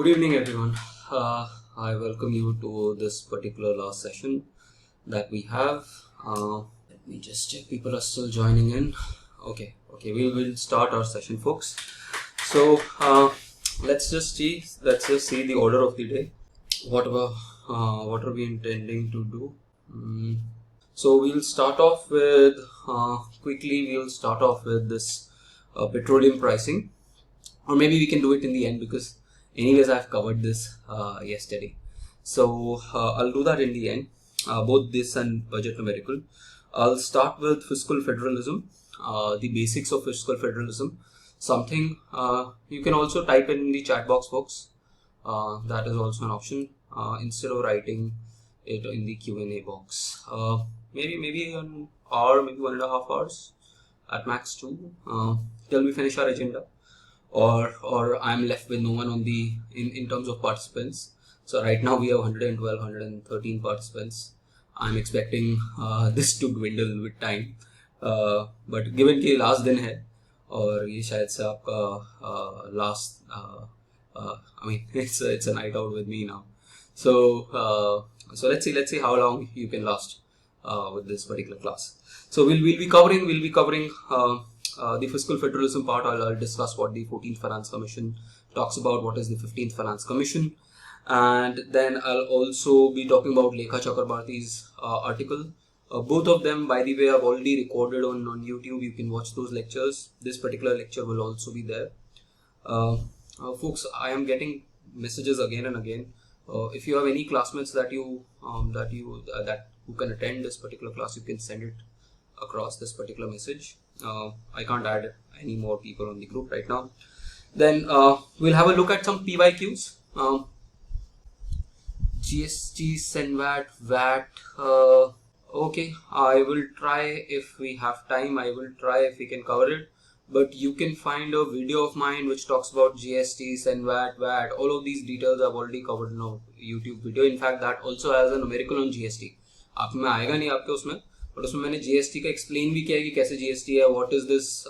Good evening, everyone. I welcome you to this particular last session that we have. Let me just check. People are still joining in. Okay. We will start our session, folks. So let's just see the order of the day. What are we intending to do? So we'll start off with quickly. We'll start off with this petroleum pricing, or maybe we can do it in the end because anyways I've covered this yesterday. So I'll do that in the end, both this and budget numerical. I'll start with fiscal federalism, the basics of fiscal federalism, something you can also type in the chat box, folks. That is also an option instead of writing it in the Q&A box. Maybe an hour, maybe 1.5 hours at max 2 till we finish our agenda, or I'm left with no one on the in terms of participants. So right now we have 112 113 participants. I'm expecting this to dwindle with time, but given कि last दिन है और ये शायद से आपका last I mean it's a night out with me now. So let's see how long you can last with this particular class. So we'll be covering the fiscal federalism part. I'll discuss what the 14th Finance Commission talks about, what is the 15th Finance Commission, and then I'll also be talking about Lekha Chakrabarty's article. Both of them, by the way, I've already recorded on YouTube. You can watch those lectures. This particular lecture will also be there. Folks, I am getting messages again and again. If you have any classmates that who can attend this particular class, you can send it across this particular message. I can't add any more people on the group right now. Then we'll have a look at some PYQs. GST, SENVAT, VAT. Okay, I will try if we have time. I will try if we can cover it. But you can find a video of mine which talks about GST, SENVAT, VAT. All of these details I've already covered in a YouTube video. In fact, that also has a numerical on GST. आप में आएगा नहीं आपके उसमें, but उसमें मैंने GST का explain भी किया है कि कैसे जीएसटी है, what is this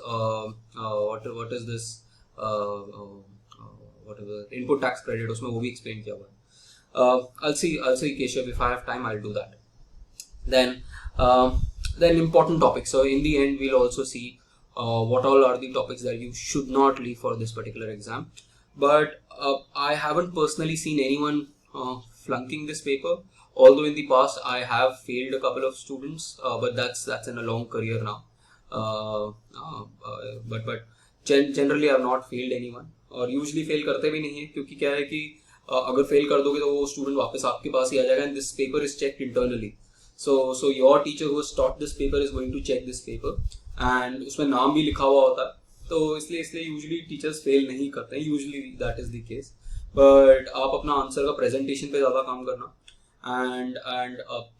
input tax credit, उसमें वो भी एक्सप्लेन किया हुआ है. I'll see Keshav, if I have time I'll do that. Then important topics. So in the end we'll also see what all are the topics that you should not leave for this particular exam. But I haven't personally seen anyone flunking this paper. Although in the past I have failed a couple of students, but that's in a long career now. But generally I have not failed anyone, और usually fail करते भी नहीं है, क्योंकि क्या है कि अगर fail कर दोगे तो वो student वापस आपके पास ही आ जाएगा, and this paper is checked internally. So your teacher who has taught this paper is going to check this paper, and उसमें नाम भी लिखा हुआ होता है, तो इसलिए usually teachers fail नहीं करते हैं. Usually that is the case. But आप अपना आंसर का presentation पे ज़्यादा काम करना. And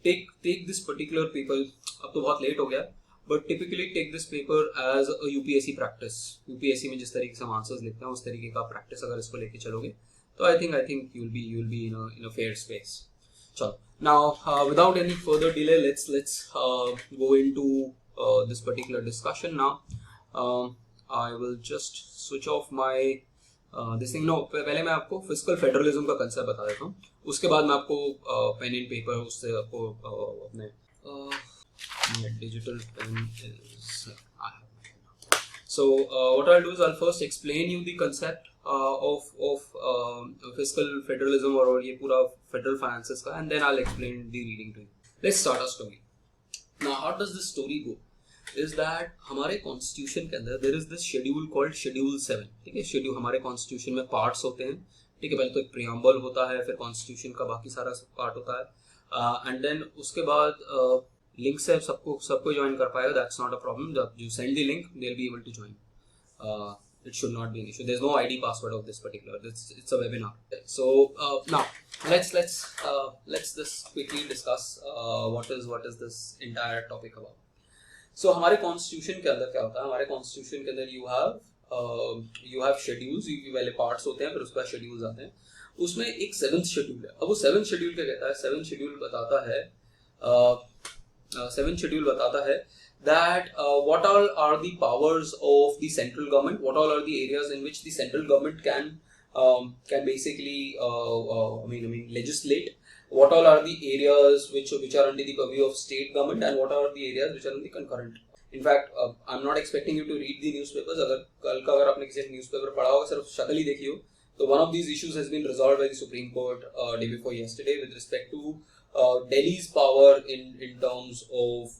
take this particular paper. अब तो बहुत लेट हो गया, but typically take this paper as a UPSC practice. UPSC में जिस तरीके से हम आंसर्स लिखते हैं उस तरीके का प्रैक्टिस अगर इसको लेके चलोगे तो I think you'll be in a fair space. चलो, now without any further delay, let's go into this particular discussion now. I will just switch off my this thing. No, पहले मैं आपको फिस्कल फेडरलिज्म का concept बता देता हूँ, उसके बाद मैं आपको पेन एंड पेपर उससे आपको अपने digital pen so what I'll do is I'll first explain you the concept of fiscal federalism और ये पूरा federal finances का, and then I'll explain the reading to you. Let's start our story. Now how does this story go? Is that हमारे constitution के अंदर there is this schedule called schedule 7. ठीक है, schedule हमारे कॉन्स्टिट्यूशन में parts होते हैं. ठीक है, पहले तो एक प्रियम्बल होता है, फिर कॉन्स्टिट्यूशन का बाकी सारा पार्ट होता है, एंड देन उसके बाद लिंक से सबको ज्वाइन कर पाएगा. That's not a problem. जब you send the link they will be able to join. It should not be an issue. There's no ID password of this particular. It's a webinar. So now let's just quickly discuss what is this entire topic about. So हमारे constitution के अंदर क्या होता है? हमारे constitution के अंदर you have schedules, पहले पार्ट्स होते हैं, फिर उसके बाद शेड्यूल्स आते हैं. उसमें एक 7th शेड्यूल है. अब वो 7th शेड्यूल क्या कहता है? 7th शेड्यूल बताता है that what all are the powers of the central government, what all are the areas in which the central government can can basically legislate what all are the areas which are under the purview of state government and what are the areas which are in the concurrent. In fact, I'm not expecting you to read the newspapers. अगर आपने किसी newspaper पढ़ा होगा, सिर्फ शक्ल ही देखी हो, तो one of these issues has been resolved by the Supreme Court day before yesterday with respect to Delhi's power in terms of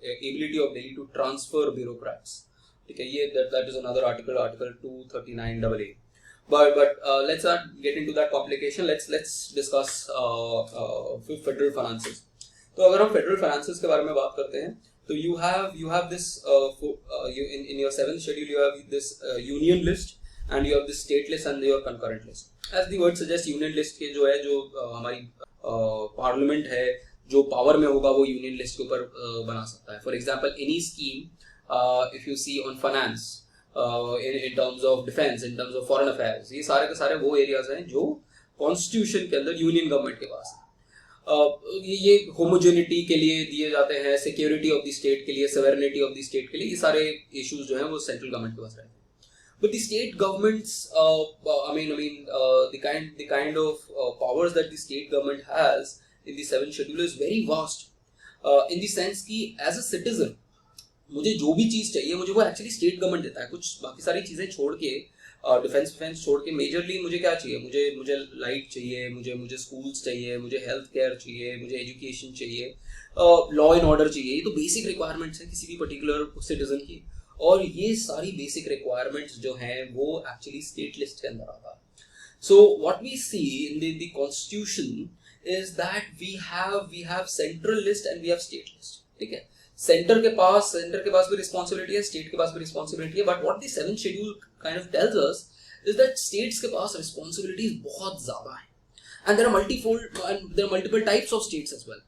ability of Delhi to transfer bureaucrats. Okay, that is another article 239AA. But let's not get into that complication. Let's discuss federal finances. तो अगर हम federal finances के बारे में बात करते हैं, तो you have this in your 7th schedule you have this union list and you have this state list and your concurrent list. As the word suggests, union list के जो है जो हमारी पार्लियामेंट है जो पावर में होगा वो यूनियन लिस्ट के ऊपर बना सकता है. For example any scheme if you see on finance in terms of defense, in terms of foreign affairs, ये सारे के सारे वो एरियाज हैं जो कॉन्स्टिट्यूशन के अंदर यूनियन गवर्नमेंट के पास है. ये होमोजेनिटी के लिए दिए जाते हैं, सिक्योरिटी ऑफ द स्टेट के लिए, सॉवरेनिटी ऑफ द स्टेट के लिए, ये सारे इश्यूज जो हैं वो सेंट्रल गवर्नमेंट के पास रहते हैं. But the state governments, the kind of powers that the state government has in the 7th schedule is very vast. In the sense कि as a citizen, मुझे जो भी चीज़ चाहिए मुझे वो एक्चुअली स्टेट गवर्नमेंट देता है. कुछ बाकी सारी चीज़ें छोड़ के, डिफेंस छोड़ के, मेजरली मुझे क्या चाहिए, मुझे लाइट चाहिए, मुझे स्कूल्स चाहिए, मुझे हेल्थ केयर चाहिए, मुझे एजुकेशन चाहिए, लॉ एंड ऑर्डर चाहिए. ये तो बेसिक रिक्वायरमेंट्स हैं किसी भी पर्टिकुलर सिटीजन की. और ये सारी बेसिक रिक्वायरमेंट्स जो हैं वो एक्चुअली स्टेट लिस्ट के अंदर आता है. So what we see in the constitution is that we have central list and we have state list. ठीक है, सेंटर के पास भी रिस्पॉन्सिबिलिटी है, स्टेट के पास भी रिस्पॉन्सिबिलिटी है. But what the 7th schedule kind of tells us is that states के पास रिस्पॉन्सिबिलिटीज बहुत ज्यादा है. And there are multiple types of states as well.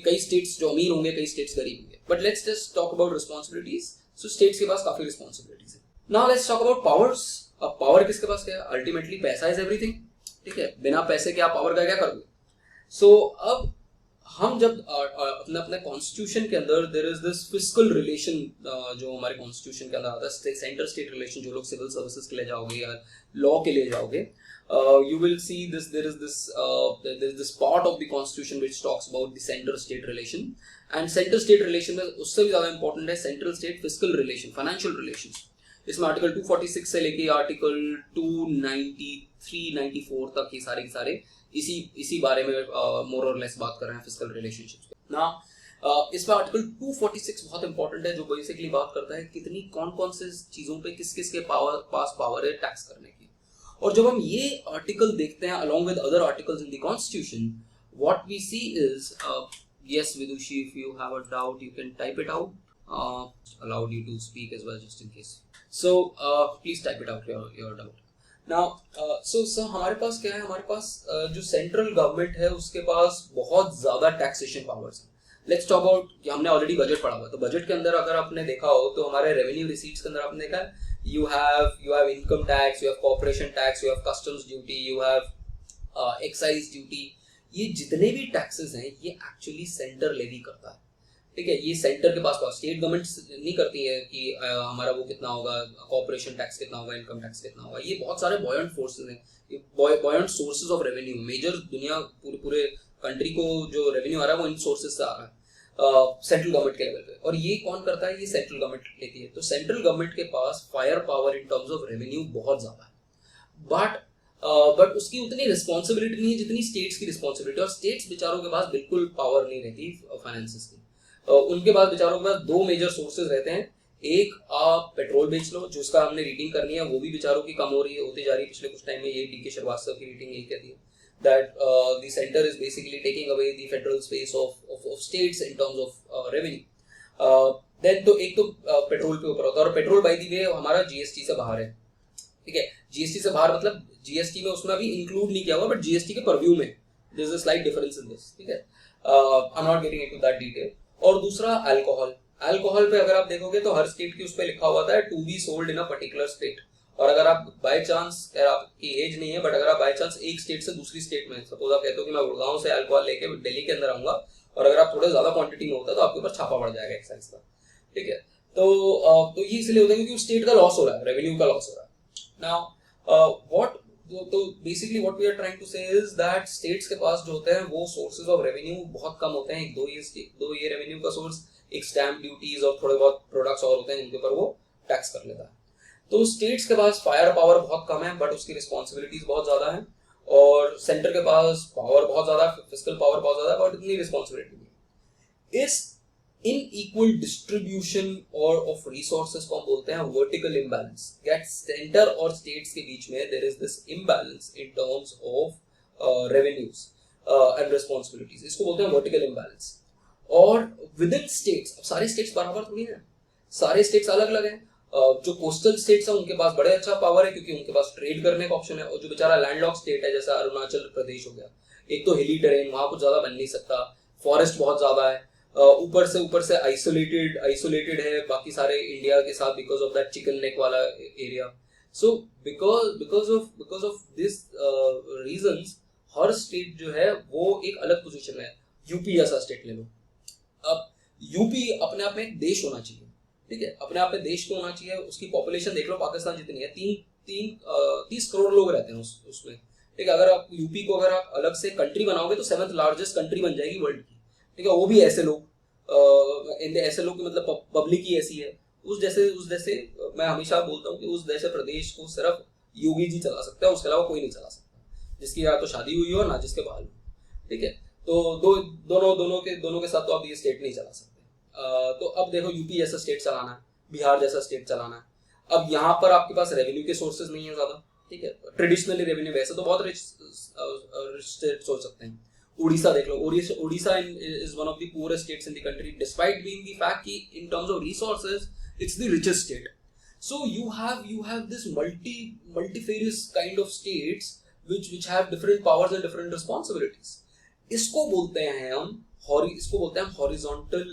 कई स्टेट्स जो अमीर होंगे, कई स्टेट्स गरीब होंगे. But let's just talk about responsibilities. So states के पास काफी रिस्पॉन्सिबिलिटीज है. Now let's talk about powers. अब पावर किसके पास क्या है? अल्टीमेटली पैसा इज एवरीथिंग. ठीक है, बिना पैसे के आप पावर का क्या करोगे? सो अब हम जब अपने कॉन्स्टिट्यूशन के अंदर there is this fiscal relation जो हमारे कॉन्स्टिट्यूशन के अंदर आता है, सेंटर स्टेट रिलेशन. जो लोग सिविल सर्विसेज के लिए जाओगे या लॉ के लिए जाओगे, you will see there is this part of the constitution which talks about the center state relation. And center state relation में उससे भी ज्यादा important है central state fiscal relation, financial relations. इसमें आर्टिकल 246 से लेके आर्टिकल 293-94 तक ये सारे इसी बारे में मोर और लेस बात कर रहे हैं फिस्कल रिलेशनशिप्स पे. ना इसमें आर्टिकल 246 बहुत इंपॉर्टेंट है जो बेसिकली बात करता है कितनी कौन से चीजों पे किस के पास पावर है टैक्स करने की. और जब हम ये आर्टिकल देखते हैं along with other articles in the constitution, what we see is yes Vidushi, if you have a doubt you can type it out. Allowed you to speak as well just in case. So please type it out your doubt. Now so हमारे पास क्या है? हमारे पास जो central government है उसके पास बहुत ज्यादा taxation powers है. लेट्स टॉक अबाउट, हमने ऑलरेडी बजट पढ़ा हुआ, तो बजट के अंदर अगर आपने देखा हो तो हमारे रेवेन्यू रिसीट्स के अंदर आपने देखा है you have income tax, you have corporation tax, you have customs duty, you have excise duty. ये जितने भी टैक्सेस हैं ये एक्चुअली सेंटर लेवी करता है. ठीक है, ये सेंटर के पास स्टेट गवर्नमेंट नहीं करती है कि हमारा वो कितना होगा, कॉर्पोरेशन टैक्स कितना होगा, इनकम टैक्स कितना होगा. ये बहुत सारे बॉयंट फोर्सेस हैं, buoyant sources of revenue. Major दुनिया पूरे कंट्री को जो रेवेन्यू आ रहा है वो इन सोर्सेज से आ रहा है सेंट्रल गवर्नमेंट के लेवल पे. और ये कौन करता है? ये सेंट्रल गवर्नमेंट लेती है. तो सेंट्रल गवर्नमेंट के पास fire power in terms of revenue बहुत ज्यादा है. बट उसकी उतनी रिस्पॉन्सिबिलिटी नहीं है जितनी स्टेट्स की रिस्पॉन्सिबिलिटी. और स्टेट्स बेचारों के पास बिल्कुल पावर नहीं रहती फाइनेंसेस की. उनके पास बेचारों के पास दो मेजर सोर्सेज रहते हैं. एक, आप पेट्रोल बेच लो, जिसका हमने रीडिंग करनी है वो भी बेचारों की कम होती जा रही है पिछले कुछ टाइम में. ये डी.के. श्रीवास्तव की रीडिंग यही कहती है that the center is basically taking away the federal space of states in terms of revenue. Then तो एक तो पेट्रोल पे ऊपर होता है. और पेट्रोल बाय द वे हमारा जीएसटी से बाहर है. ठीक है, जीएसटी से बाहर मतलब जीएसटी में उसमें अभी इंक्लूड नहीं किया हुआ, बट जीएसटी के परव्यू में there is a slight difference in this. ठीक है, I am not getting into that detail. और दूसरा अल्कोहल पे अगर आप देखोगे तो हर स्टेट की उस पे लिखा हुआ था to be sold in a particular state. और अगर आप बाय चांस, आपकी एज नहीं है बट अगर आप बाय चांस एक स्टेट से दूसरी स्टेट में, सपोज आप कहते हो कि मैं गुड़गांव से अल्कोहल लेके दिल्ली के अंदर आऊंगा, और अगर आप थोड़े ज्यादा क्वांटिटी में होता है तो आपके ऊपर छापा पड़ जाएगा एक्साइज का. ठीक है, तो ये इसलिए होता है क्योंकि उस स्टेट का लॉस हो रहा है, रेवेन्यू का लॉस हो रहा है. नाउ व्हाट तो basically what we are trying to say is that states के पास जो होते हैं वो सोर्सेज ऑफ रेवेन्यू बहुत कम होते हैं, एक दो ये रेवेन्यू का सोर्स, एक स्टैम्प ड्यूटीज और थोड़े बहुत प्रोडक्ट्स और होते हैं जिनके ऊपर वो टैक्स कर लेता है। तो स्टेट्स के पास फायर पावर बहुत कम है बट उसकी रिस्पॉन्सिबिलिटीज बहुत ज्यादा है, और सेंटर के पास पावर बहुत ज्यादा, फिस्कल पावर बहुत ज्यादा है बट इतनी रिस्पॉन्सिबिलिटी नहीं। इस इनइक्वल डिस्ट्रीब्यूशन और ऑफ रिसोर्सेज को हम बोलते हैं वर्टिकल इम्बैलेंस। गेट सेंटर और स्टेट्स के बीच में there is this imbalance in terms of revenues and responsibilities, इसको बोलते हैं वर्टिकल इम्बैलेंस। और विद इन स्टेट्स, अब सारे स्टेट्स बराबर थोड़ी हैं, सारे स्टेट्स अलग अलग हैं। जो कोस्टल स्टेट्स हैं उनके पास बड़े अच्छा पावर है क्योंकि उनके पास ट्रेड करने का ऑप्शन है, और जो बेचारा लैंडलॉक्ड स्टेट है जैसा अरुणाचल प्रदेश हो गया, एक तो हिली टेरेन, वहां कुछ ज्यादा बन नहीं सकता, फॉरेस्ट बहुत ज्यादा है, ऊपर से आइसोलेटेड है बाकी सारे इंडिया के साथ because of that chicken neck वाला area. So because of this reasons हर स्टेट जो है वो एक अलग पोजीशन में है। यूपी जैसा स्टेट ले लो, अब यूपी अपने आप में एक देश होना चाहिए, ठीक है, अपने आप में देश तो होना चाहिए। उसकी पॉपुलेशन देख लो पाकिस्तान जितनी है, 30 करोड़ लोग रहते हैं उसमें, ठीक है। अगर आप यूपी को अगर आप अलग से कंट्री बनाओगे तो 7th लार्जेस्ट कंट्री बन जाएगी वर्ल्ड की, ठीक है। वो भी ऐसे लोग ऐसे लोग मतलब पब्लिक ही ऐसी है। उस जैसे मैं हमेशा बोलता हूँ कि उस जैसे प्रदेश को सिर्फ योगी जी चला सकता है, उसके अलावा कोई नहीं चला सकता, जिसकी या तो शादी हुई हो ना जिसके बाल हो, ठीक है। तो दोनों के साथ तो आप ये स्टेट नहीं चला सकते। तो अब देखो यूपी जैसा स्टेट चलाना है, बिहार जैसा स्टेट चलाना है। अब यहाँ पर आपके पास रेवेन्यू के सोर्सेज नहीं है ज्यादा, ठीक है। ट्रेडिशनली रेवेन्यू वैसे तो बहुत रिच स्टेट्स हो सकते हैं। उड़ीसा देख लो, Orissa is one of the poorest states in the country despite being the fact कि in terms of resources it's the richest state. So you have this multifarious kind of states which have different powers and different responsibilities. इसको बोलते हैं हम horizontal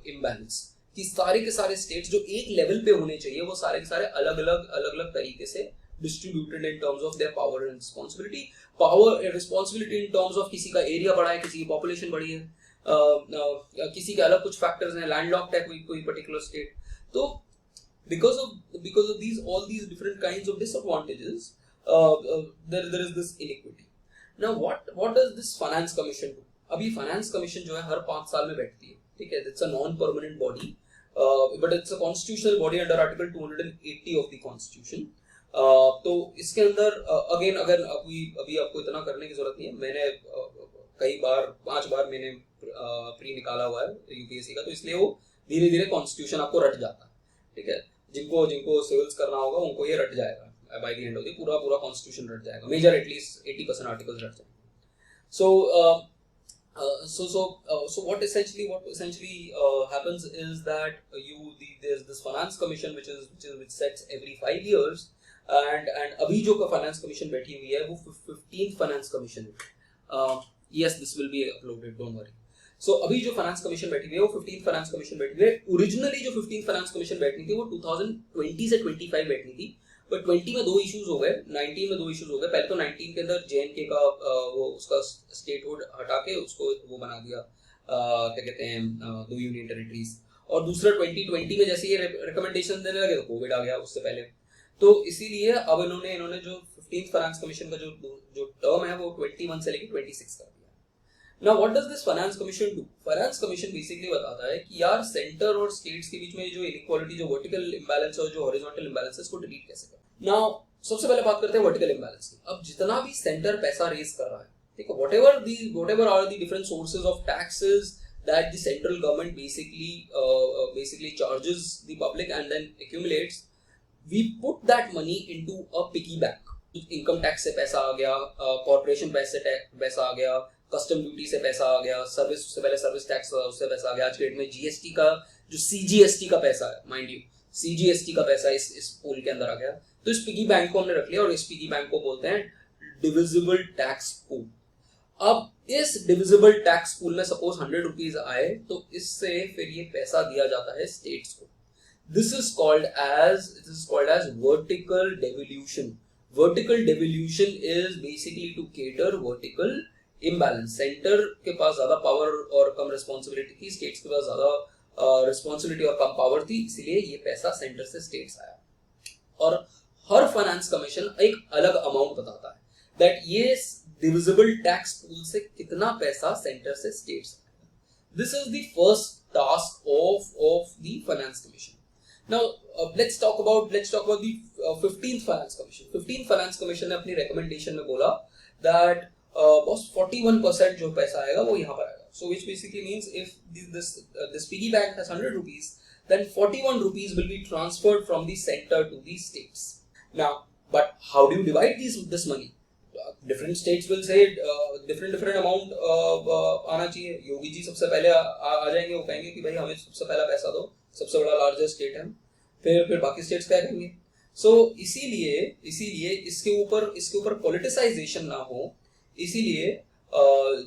imbalance, कि सारे के सारे states जो एक लेवल पे होने चाहिए वो सारे के सारे अलग अलग तरीके से distributed in terms of their power and responsibility. Power responsibility in terms of किसी का एरिया बड़ा है, किसी की पॉपुलेशन बड़ी है, किसी के अलग कुछ फैक्टर्स हैं, लैंडलॉक्ड है कोई पर्टिकुलर स्टेट। तो because of these different kinds of disadvantages, there is this inequity. Now what does this finance commission do? अभी फाइनेंस कमीशन जो है हर 5 साल में बैठती है, ठीक है। It's a non permanent body but it's a constitutional body under article 280 of the constitution. तो इसके अंदर अगेन अगर अभी आपको इतना करने की जरूरत नहीं है, मैंने कई बार 5 बार मैंने प्री निकाला हुआ है यूपीएससी का, तो इसलिए वो धीरे धीरे कॉन्स्टिट्यूशन आपको रट जाता है, ठीक है। जिनको सिविल्स करना होगा उनको ये रट जाएगा by the end of the पूरा कॉन्स्टिट्यूशन रट जाएगा, मेजर एटलीस्ट 80% आर्टिकल्स रट जाएंगे। So what essentially happens is that there's this finance commission which sets every 5 years, and अभी जो फाइनेंस कमीशन बैठी हुई है वो 15th फाइनेंस कमीशन है। yes, this will be uploaded, don't worry. So अभी जो फाइनेंस कमीशन बैठी हुई है वो 15th फाइनेंस कमीशन बैठी हुई है। ओरिजिनली जो 15th फाइनेंस कमीशन बैठनी थी वो 2020 से 25 बैठनी थी, पर 20 में 2 इश्यूज हो गए, 19 में 2 इश्यूज हो गए। पहले तो 19 के अंदर जेएनके का वो उसका स्टेटहुड हटा के उसको वो बना दिया, क्या कहते हैं, 2 यूनियन टेरिटरीज। और दूसरा 2020 में जैसे ये रिकमेंडेशन देने लगे तो कोविड आ गया उससे पहले। तो इसीलिए अब इन्होंने जो 15th फाइनेंस कमीशन का जो टर्म है वो 21 से लेकर 26 कर दिया। Now what does this finance commission do? Finance commission basically बताता है कि यार सेंटर और स्टेट्स के बीच में जो इनइक्वालिटी, जो वर्टिकल इम्बैलेंस और जो हॉरिजॉन्टल इम्बैलेंस है, इसको डिलीट कैसे करें। Now सबसे पहले बात करते हैं वर्टिकल इम्बैलेंस की। अब जितना भी सेंटर पैसा रेज कर रहा है, ठीक है, whatever are the different sources of taxes that the central government basically charges the public and then accumulates, we put that money into a piggy bank. Income tax से पैसा आ गया, कॉर्पोरेशन पैसा आ गया, कस्टम ड्यूटी से पैसा आ गया, service से पहले सर्विस टैक्स उससे पैसा आ गया। आज के डेट में जीएसटी का जो सीजीएसटी का पैसा है, माइंड यू सीजीएसटी का पैसा इस पूल के अंदर आ गया। तो इस पिगी बैंक को हमने रख लिया और इस पिगी बैंक को बोलते हैं डिविजिबल टैक्स पूल। अब इस डिविजिबल टैक्स पूल में सपोज 100 रुपीज आए तो इससे फिर ये पैसा दिया जाता है स्टेट्स को। This is called as vertical devolution. Vertical devolution is basically to cater vertical imbalance. Centre के पास ज्यादा पावर और कम रिस्पॉन्सिबिलिटी थी, स्टेट्स के पास ज्यादा रिस्पॉन्सिबिलिटी और कम पावर थी, इसीलिए ये पैसा सेंटर से स्टेट्स आया। और हर फाइनेंस कमीशन एक अलग अमाउंट बताता है दैट ये डिविजिबल टैक्स पूल से कितना पैसा सेंटर से states. This is the first task of the finance commission. Now let's talk about the 15th finance commission. 15th finance commission ने अपनी recommendation में बोला that बस 41% जो पैसा आएगा वो यहाँ पर आएगा. So which basically means if this piggy bank has 100 rupees, then 41 rupees will be transferred from the center to the states. Now, but how do you divide this money? Different states will say different amount आना चाहिए. योगी जी सबसे पहले आ जाएंगे, वो कहेंगे कि भाई हमें सबसे पहला पैसा दो, सबसे बड़ा लार्जेस्ट स्टेट है. फिर बाकी स्टेट्स क्या करेंगे. सो इसीलिए इसके ऊपर पॉलिटिसाइजेशन ना हो, इसीलिए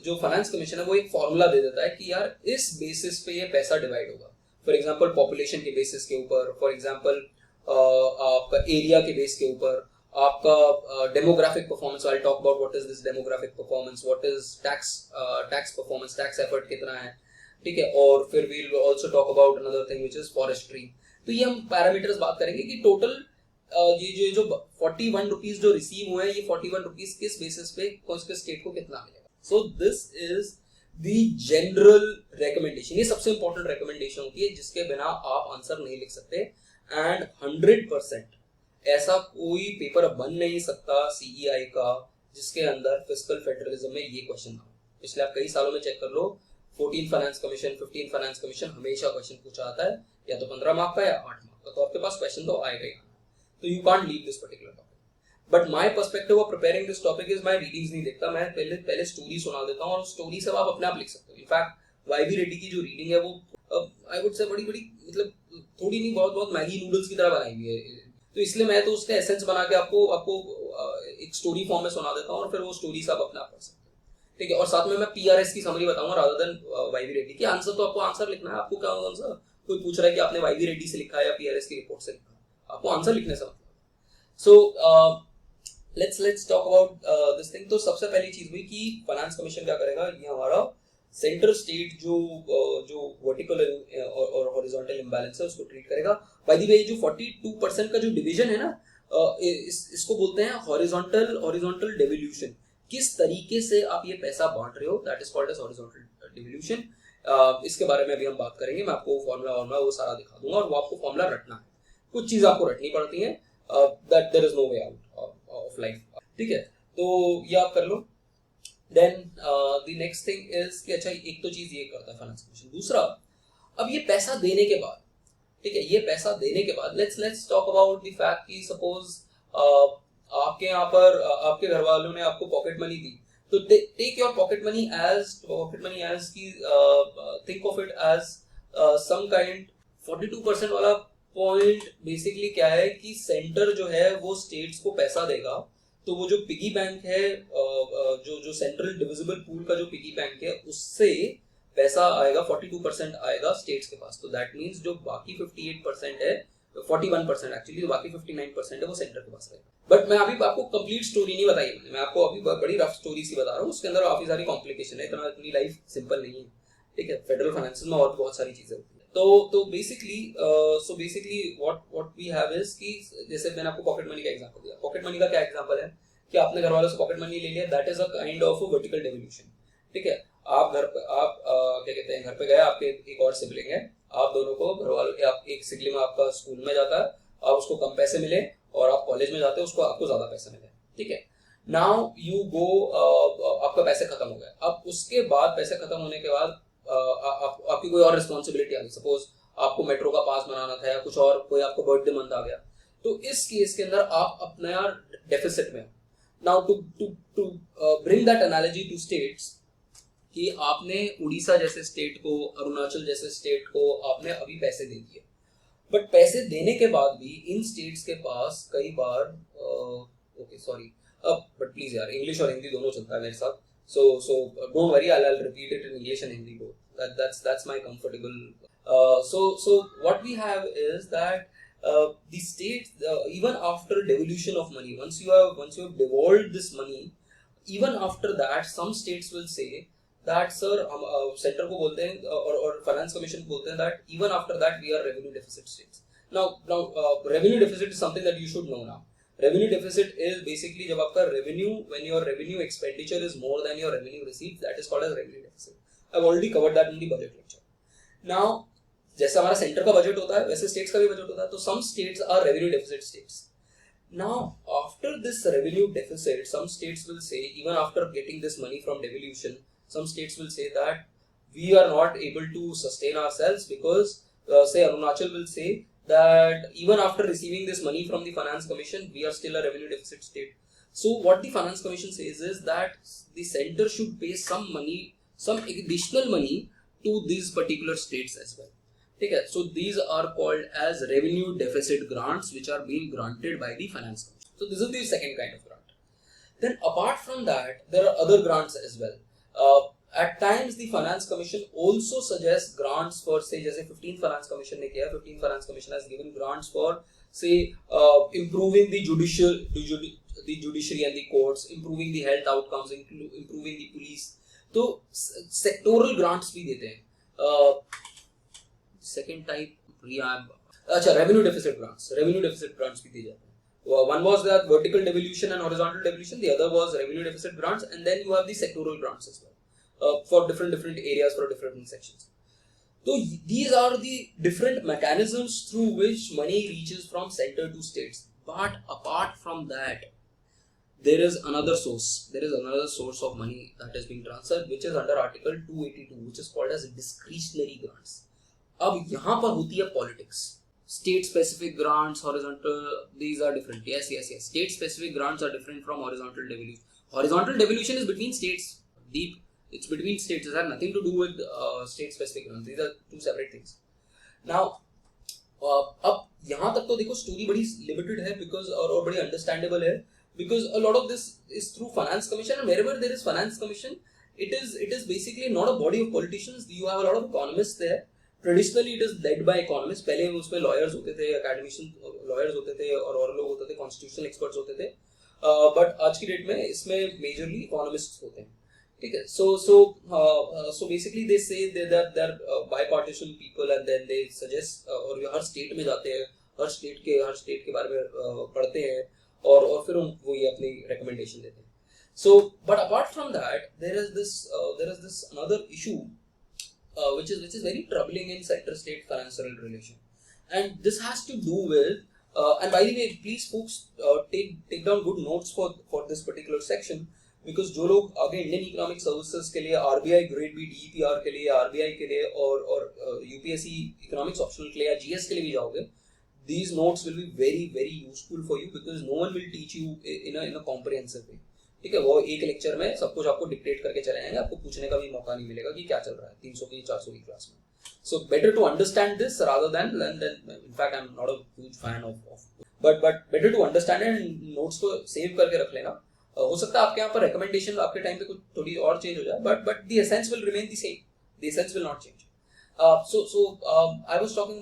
जो फाइनेंस कमीशन है वो एक फॉर्मूला दे देता है कि यार इस बेसिस पे ये पैसा डिवाइड होगा. फॉर एग्जांपल पॉपुलेशन के बेसिस के ऊपर, फॉर एग्जांपल आपका एरिया के बेस के ऊपर, आपका demographic performance. I talk about what is this demographic performance, what is tax performance, tax effort कितना है, ठीक है. और फिर we will also talk about another thing which is forestry. तो ये हम पैरामीटर्स बात करेंगे कि टोटल ये जो 41 रुपीज जो रिसीव हुए हैं, ये 41 रुपीज किस बेसिस पे कौन से स्टेट को कितना मिलेगा. सो this is the general recommendation. ये सबसे इंपॉर्टेंट रिकमेंडेशन होती है जिसके बिना आप आंसर नहीं लिख सकते. एंड 100% ऐसा कोई पेपर बन नहीं सकता CEI का जिसके अंदर फिस्कल फेडरलिज्म में ये क्वेश्चन ना हो. पिछले आप कई सालों में चेक कर लो, 14 फाइनेंस कमीशन, 15 फाइनेंस कमीशन हमेशा क्वेश्चन पूछा आता है, या तो 15 मार्क का या 8 मार्क का. तो आपके पास क्वेश्चन तो आएगा ही. तो you can't leave this particular topic. But my perspective of preparing this topic is मैं रीडिंग्स नहीं देखता, मैं पहले स्टोरी सुना देता हूं और स्टोरी से आप अपने आप लिख सकते हो. इनफैक्ट वाईवी रेड्डी की जो रीडिंग है वो आई वुड से बड़ी मतलब थोड़ी नहीं, बहुत मैगी नूडल्स की तरह बनाई हुई है. तो इसलिए मैं तो उसका एसेंस बना के आपको एक स्टोरी फॉर्म में सुना देता हूँ और फिर वो स्टोरी से आप अपने आप पढ़ सकते हो, ठीक है. और साथ में मैं PRS की समरी बताऊंगा रादर देन वाईवी रेड्डी की. आंसर तो आपको आंसर लिखना है. आपको क्या आंसर, कोई पूछ रहा है कि आपने वाईवी रेड्डी से लिखा है या PRS की रिपोर्ट से लिखा, आपको आंसर लिखने से मतलब. So let's talk about this thing. तो सबसे पहली चीज हुई कि फाइनेंस कमीशन क्या करेगा, ये हमारा सेंटर स्टेट जो वर्टिकल और हॉरिजॉन्टल इंबैलेंस है उसको ट्रीट करेगा. बाय द वे जो 42% का जो डिवीजन है ना, इसको बोलते हैं हॉरिजॉन्टल डेवोल्यूशन. किस तरीके से आप ये पैसा बांट रहे हो, that is called as horizontal devolution. इसके बारे में अभी हम बात करेंगे. मैं आपको फॉर्मूला वो सारा दिखा दूंगा और वो आपको फॉर्मूला रटना है. कुछ चीज आपको रटनी पड़ती है, that there is no way out of life, ठीक है. तो ये आप कर लो. Then the next thing is कि अच्छा एक तो चीज ये करता है फाइनेंस कमीशन. दूसरा, अब ये पैसा देने के बाद, ठीक है, ये पैसा देने के बाद let's talk about the fact कि सपोज आपके यहाँ पर आपके घर वालों ने आपको पॉकेट मनी दी. तो take your pocket money as की think of it as some kind 42% वाला पॉइंट बेसिकली क्या है कि सेंटर जो है वो स्टेट्स को पैसा देगा. तो वो जो पिगी बैंक है, जो सेंट्रल डिविजिबल पूल का जो पिगी बैंक है, उससे पैसा आएगा 42% आएगा स्टेट्स के पास. तो दैट मींस जो बाकी 58% है, 41% एक्चुअली, तो बाकी 59% है वो सेंटर के पास रहेगा. बट मैं अभी आपको कंप्लीट स्टोरी नहीं बताई, मैं आपको अभी बड़ी रफ स्टोरी सी बता रहा हूँ. उसके अंदर काफी सारी कॉम्प्लिकेशन है, इतनी लाइफ सिंपल नहीं है, ठीक है. फेडरल फाइनेंस में और बहुत सारी चीजें होती है. तो basically what we have is कि जैसे मैंने आपको पॉकेट मनी का एग्जांपल दिया. पॉकेट मनी का क्या एग्जांपल है कि आपने घर वालों से पॉकेट मनी ले लिया, that is a kind of vertical devolution, ठीक है. आप घर पे क्या कहते हैं, घर पे गए, आपके एक और सिबलिंग है, आप दोनों को घर वालों के, आप एक सिबलिंग आपका स्कूल में जाता है, आप उसको कम पैसे मिले, और आप कॉलेज में जाते हैं, उसको आपको ज्यादा पैसे मिले, ठीक है. नाउ यू गो, आपका पैसे खत्म हो गए. अब उसके बाद पैसे खत्म होने के बाद आपकी कोई और रिस्पॉन्सिबिलिटी आ गई. सपोज आपको मेट्रो का पास बनाना था या कुछ और, कोई आपको बर्थडे मंथ आ गया. तो इस केस के अंदर आप अपना डेफिसिट में. Now to bring that analogy to states, कि आपने उड़ीसा जैसे स्टेट को, अरुणाचल जैसे स्टेट को आपने अभी पैसे दे दिए. बट पैसे देने के बाद भी इन स्टेट्स के पास कई बार ओके सॉरी, बट प्लीज यार, इंग्लिश और हिंदी दोनों चलता है मेरे साथ. So don't worry, I'll repeat it in English and Hindi both. That's my comfortable. So what we have is that the states, even after devolution of money, once you have devolved this money, even after that, some states will say that sir, center को बोलते हैं और finance commission बोलते हैं that even after that we are revenue deficit states. Now revenue deficit is something that you should know now. Revenue deficit is basically जब आपका revenue, when your revenue expenditure is more than your revenue receipts, that is called as revenue deficit. I've already covered that in the budget lecture. Now, जैसा हमारा centre का budget होता है वैसे states का भी बजट होता है, तो some states are revenue deficit states. Now, after this revenue deficit, some states will say, even after getting this money from devolution, some states will say that we are not able to sustain ourselves because, say Arunachal will say that even after receiving this money from the Finance Commission, we are still a revenue deficit state. So what the Finance Commission says is that the center should pay some money, some additional money to these particular states as well. Okay, so these are called as revenue deficit grants, which are being granted by the Finance Commission. So this is the second kind of grant. Then apart from that, there are other grants as well. At times the Finance Commission also suggests grants for, say, जैसे 15th Finance Commission ने किया, 15th Finance Commission has given grants for, say, improving the judiciary and the courts, improving the health outcomes, improving the police. तो sectoral grants भी देते हैं. Second type, अच्छा, revenue deficit grants भी दिए जाते हैं. One was that vertical devolution and horizontal devolution. The other was revenue deficit grants, and then you have the sectoral grants as well, for different areas, for different sections. So these are the different mechanisms through which money reaches from center to states. But apart from that, there is another source. There is another source of money that is being transferred, which is under Article 282, which is called as discretionary grants. अब यहाँ पर होती है politics. State specific grants, horizontal, these are different. Yes. State specific grants are different from horizontal devolution. Horizontal devolution is between states. Deep. It's between states. It has nothing to do with state specific grants. These are two separate things. Now, अब यहाँ तक तो देखो story बड़ी limited है because और बड़ी understandable है because a lot of this is through Finance Commission, and wherever there is Finance Commission, it is basically not a body of politicians. You have a lot of economists there. Traditionally it is led by economists. पहले उसमें lawyers होते थे, academician lawyers होते थे और लोग होते थे, constitutional experts होते थे. But आज की डेट में इसमें majorly economists होते हैं. ठीक है. So basically they say that they're bipartisan people, and then they suggest और हर state में जाते हैं, हर state के बारे में पढ़ते हैं और फिर वो ये अपनी recommendation देते हैं. So but apart from that, there is this another issue. Which is very troubling in center-state financial relation, and this has to do with and by the way, please folks take down good notes for this particular section, because जो लोग आगे Indian Economic Services के लिए RBI Grade B DEPR के लिए, RBI के लिए और UPSC Economics Optional के लिए या GS के लिए भी जाओगे, these notes will be very very useful for you because no one will teach you in a comprehensive way. ठीक है, वो एक लेक्चर में सब कुछ आपको डिक्टेट करके चले जाएंगे, आपको पूछने का भी मौका नहीं मिलेगा कि क्या चल रहा है 300 की 400 की क्लास में. So better to understand this rather than in fact I'm not a huge fan of but better to understand it and notes को सेव करके रख लेना. हो सकता है आपके यहाँ पर recommendation आपके टाइम पे कुछ थोड़ी और चेंज हो जाए, but the essence will remain the same. The essence will not change. I was talking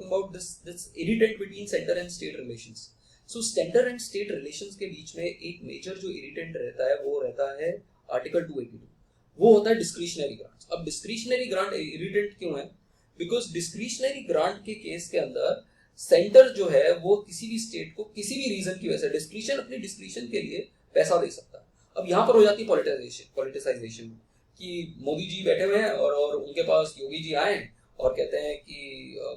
about this irritant between center and state relations. So center and state relations के बीच में एक मेजर जो इरिटेंट रहता है वो रहता है आर्टिकल 282. वो होता है डिस्क्रिशनरी ग्रांट्स. अब डिस्क्रिशनरी ग्रांट इरिटेंट क्यों है? बिकॉज डिस्क्रिशनरी ग्रांट के केस के अंदर सेंटर जो है वो किसी भी स्टेट को किसी भी रीजन की वजह से अपनी डिस्क्रिशन के लिए पैसा दे सकता है. अब यहाँ पर हो जाती है पॉलिटिसाइजेशन कि मोदी जी बैठे हुए हैं और उनके पास योगी जी आए और कहते हैं कि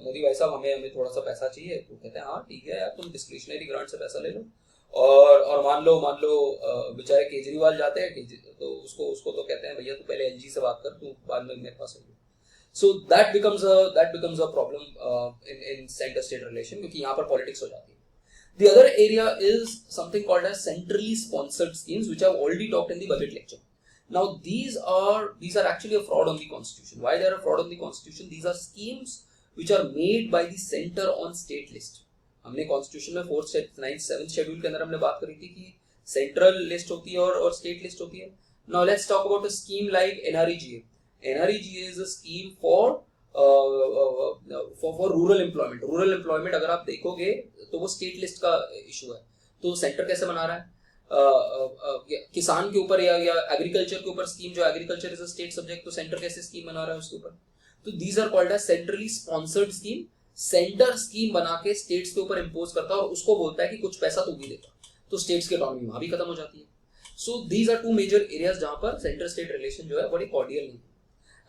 मोदी भाई साहब हमें थोड़ा सा पैसा चाहिए, तो कहते हैं हाँ ठीक है यार, तुम डिस्क्रिशनरी ग्रांट से पैसा ले लो. और मान लो बेचारे केजरीवाल जाते हैं तो उसको तो कहते हैं भैया तू पहले एलजी से बात कर, तू बाद में मेरे पास आइए. So that becomes a problem in centre state relation, क्योंकि यहाँ पर पॉलिटिक्स हो जाती है. The other area is something called as centrally sponsored schemes, which I've already talked in the budget lecture. Now these are actually a fraud on the constitution. Why they are a fraud on the constitution? These are schemes which are made by the center on state list. हमने constitution में 4th, 9th, 7th schedule के अंदर हमने बात करी थी कि central list होती है और स्टेट लिस्ट होती है. Now let's talk about a scheme like NREGA. NREGA is a scheme for rural employment. Rural employment अगर आप देखोगे तो वो स्टेट लिस्ट का इशू है. तो सेंटर कैसे बना रहा है? किसान के ऊपर या एग्रीकल्चर के ऊपर स्कीम, जो agriculture is a state subject, तो सेंटर कैसे स्कीम बना रहा है उसके ऊपर. तो these are called as centrally sponsored scheme. Centre scheme बना के स्टेट्स के ऊपर इम्पोज करता है और उसको बोलता है कि कुछ पैसा तू भी देगा, तो स्टेट्स की इकोनॉमी वहां भी खत्म हो जाती है. So these are two major areas जहां पर सेंटर स्टेट रिलेशन जो है बड़ी कॉर्डियल नहीं है.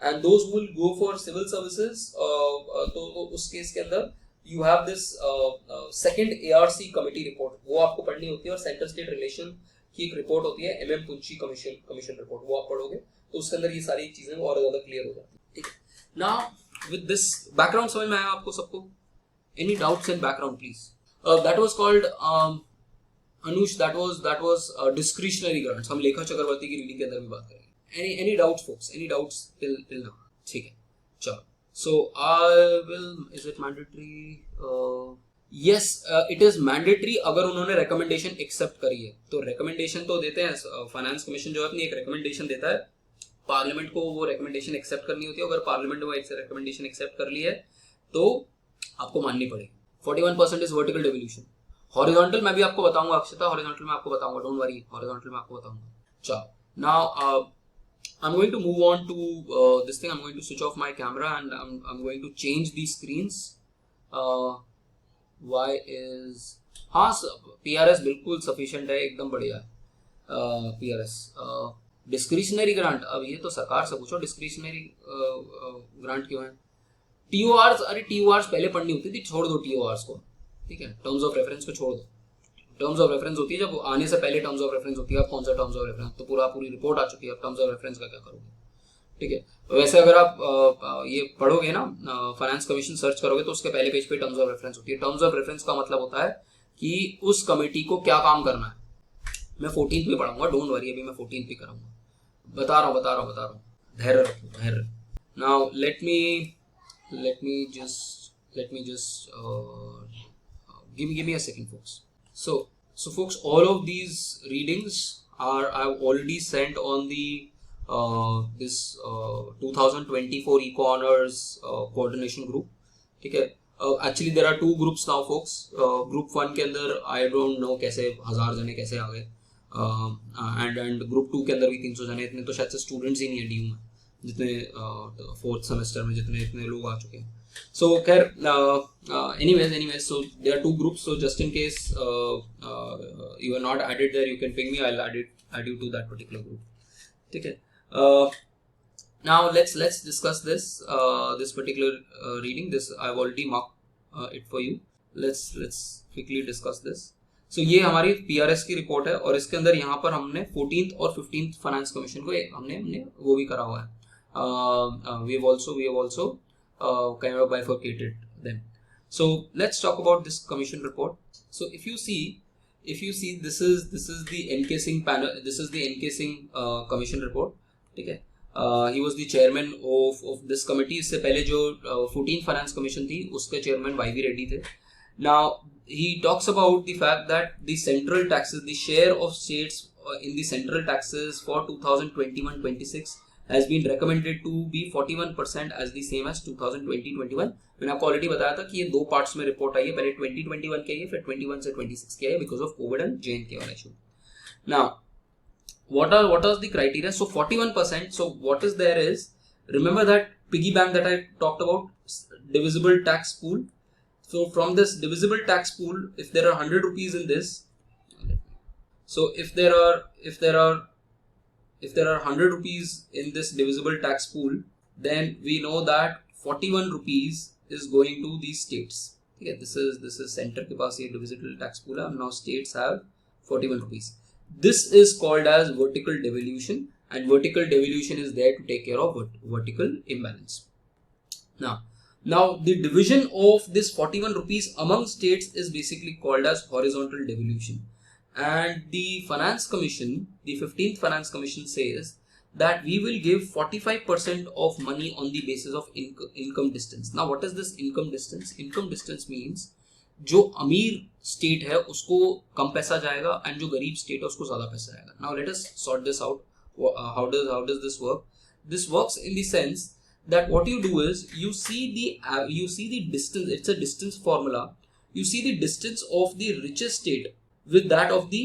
And those will go for civil services, तो उस केस के अंदर you have this second ARC committee report, वो आपको पढ़नी होती है. और सेंटर स्टेट रिलेशन की एक रिपोर्ट होती है MM पुंची कमीशन रिपोर्ट, वो आप पढ़ोगे तो उसके अंदर ये सारी चीजें और ज्यादा क्लियर हो जाती है. ठीक है. नाउ विद दिस बैकग्राउंड समझ में आया आपको सबको? Any doubts in background please? That was called Anush, that was discretionary grants. हम लेखा चक्रवर्ती की रीडिंग के अंदर भी बात करेंगे. Any doubts folks? Any doubts till now? ठीक है, चलो. So I will. Is it mandatory? Yes, it is mandatory अगर उन्होंने recommendation accept करी है. तो recommendation तो देते हैं, फाइनेंस कमीशन जो है अपनी एक recommendation देता है, पार्लियामेंट को वो recommendation accept करनी होती है. अगर पार्लियामेंट ने वो recommendation accept कर ली है तो आपको माननी पड़ेगी. 41% is vertical devolution. हॉरिजॉन्टल मैं भी आपको बताऊंगा अक्षता, हॉरिजॉन्टल में आपको बताऊंगा, डोंट वरी, हॉरिजॉन्टल में आपको बताऊंगा. चलो, now I am going to move on to this thing. I am going to switch off my camera and I am going to change the screens. Why is, हाँ PRS बिल्कुल sufficient है, एकदम बढ़िया है. PRS डिस्क्रिशनरी ग्रांट, अब ये तो सरकार से पूछो डिस्क्रिशनरी ग्रांट क्यों है. TORs, अरे TORs पहले पढ़नी होती थी, छोड़ दो TORs को. ठीक है, टर्म्स ऑफ रेफरेंस को छोड़ दो. टर्म्स ऑफ रेफरेंस होती है जब आने से पहले टर्म्स ऑफ रेफरेंस होती है. आप कौन सा टर्म्स ऑफ रेफरेंस, तो पूरी रिपोर्ट आ चुकी है, अब टर्म्स ऑफ रेफरेंस का क्या करोगे. ठीक है, वैसे अगर आप ये पढ़ोगे ना, फाइनेंस कमीशन सर्च करोगे तो उसके पहले पेज पे टर्म्स ऑफ रेफरेंस होती है. टर्म्स ऑफ रेफरेंस का मतलब होता है कि उस कमेटी को क्या काम करना है. मैं 14th में पढ़ाऊंगा, डोंट वरी, अभी मैं 14th पे कराऊंगा. बता रहा हूँ. धैर्य रखो, धैर्य. Now let me just give me a second folks. So folks, all of these readings are I've already sent on the this 2024 Eco Honors coordination group. ठीक है, actually there are two groups now folks. Group 1 के अंदर I don't know कैसे 1000 जने कैसे आ गए, and group 2 के अंदर भी 300 जने. इतने तो शायद से स्टूडेंट्स ही नहीं है DU में, जितने 4th सेमेस्टर में जितने लोग आ चुके हैं. So anyways, so there are two groups. So just in case you are not added there, you can ping me. I'll add you to that particular group. Okay. Now let's discuss this particular reading. This I've already marked it for you. Let's quickly discuss this. So ये हमारी PRS की report है और इसके अंदर यहाँ पर हमने 14th और 15th फाइनेंस कमीशन को हमने वो भी करा हुआ है. We have also kind of bifurcated them. So let's talk about this commission report. So if you see this is the encasing panel, this is the encasing commission report. ठीक है, he was the chairman of this committee. इससे पहले जो 14th finance commission थी उसके chairman YV Reddy थे. Now he talks about the fact that the central taxes, the share of states in the central taxes for 2021-26 has been recommended to be 41% as the same as 2020-21. मैंने आपको already बताया था कि ये दो parts में report आई है, पहले 2021 की आई है, फिर 21 से 26 की आई है because of Covid and JNK वाला issue. Now what are the criteria? So 41%. So what is there is, remember that piggy bank that I talked about, divisible tax pool. So from this divisible tax pool, if there are 100 rupees in this, so if there are 100 rupees in this divisible tax pool, then we know that 41 rupees is going to these states. Okay, this is center के पास ये divisible tax pool है. Now states have 41 rupees. This is called as vertical devolution, and vertical devolution is there to take care of vertical imbalance. Now the division of this 41 rupees among states is basically called as horizontal devolution. And the finance commission, the 15th finance commission says that we will give 45% of money on the basis of income distance. Now what is this income distance? Income distance means जो अमीर state है उसको कम पैसा जाएगा and जो गरीब state है उसको ज्यादा पैसा जाएगा. Now let us sort this out. How does this work? This works in the sense that what you do is you see the distance. It's a distance formula. You see the distance of the richest state with that of the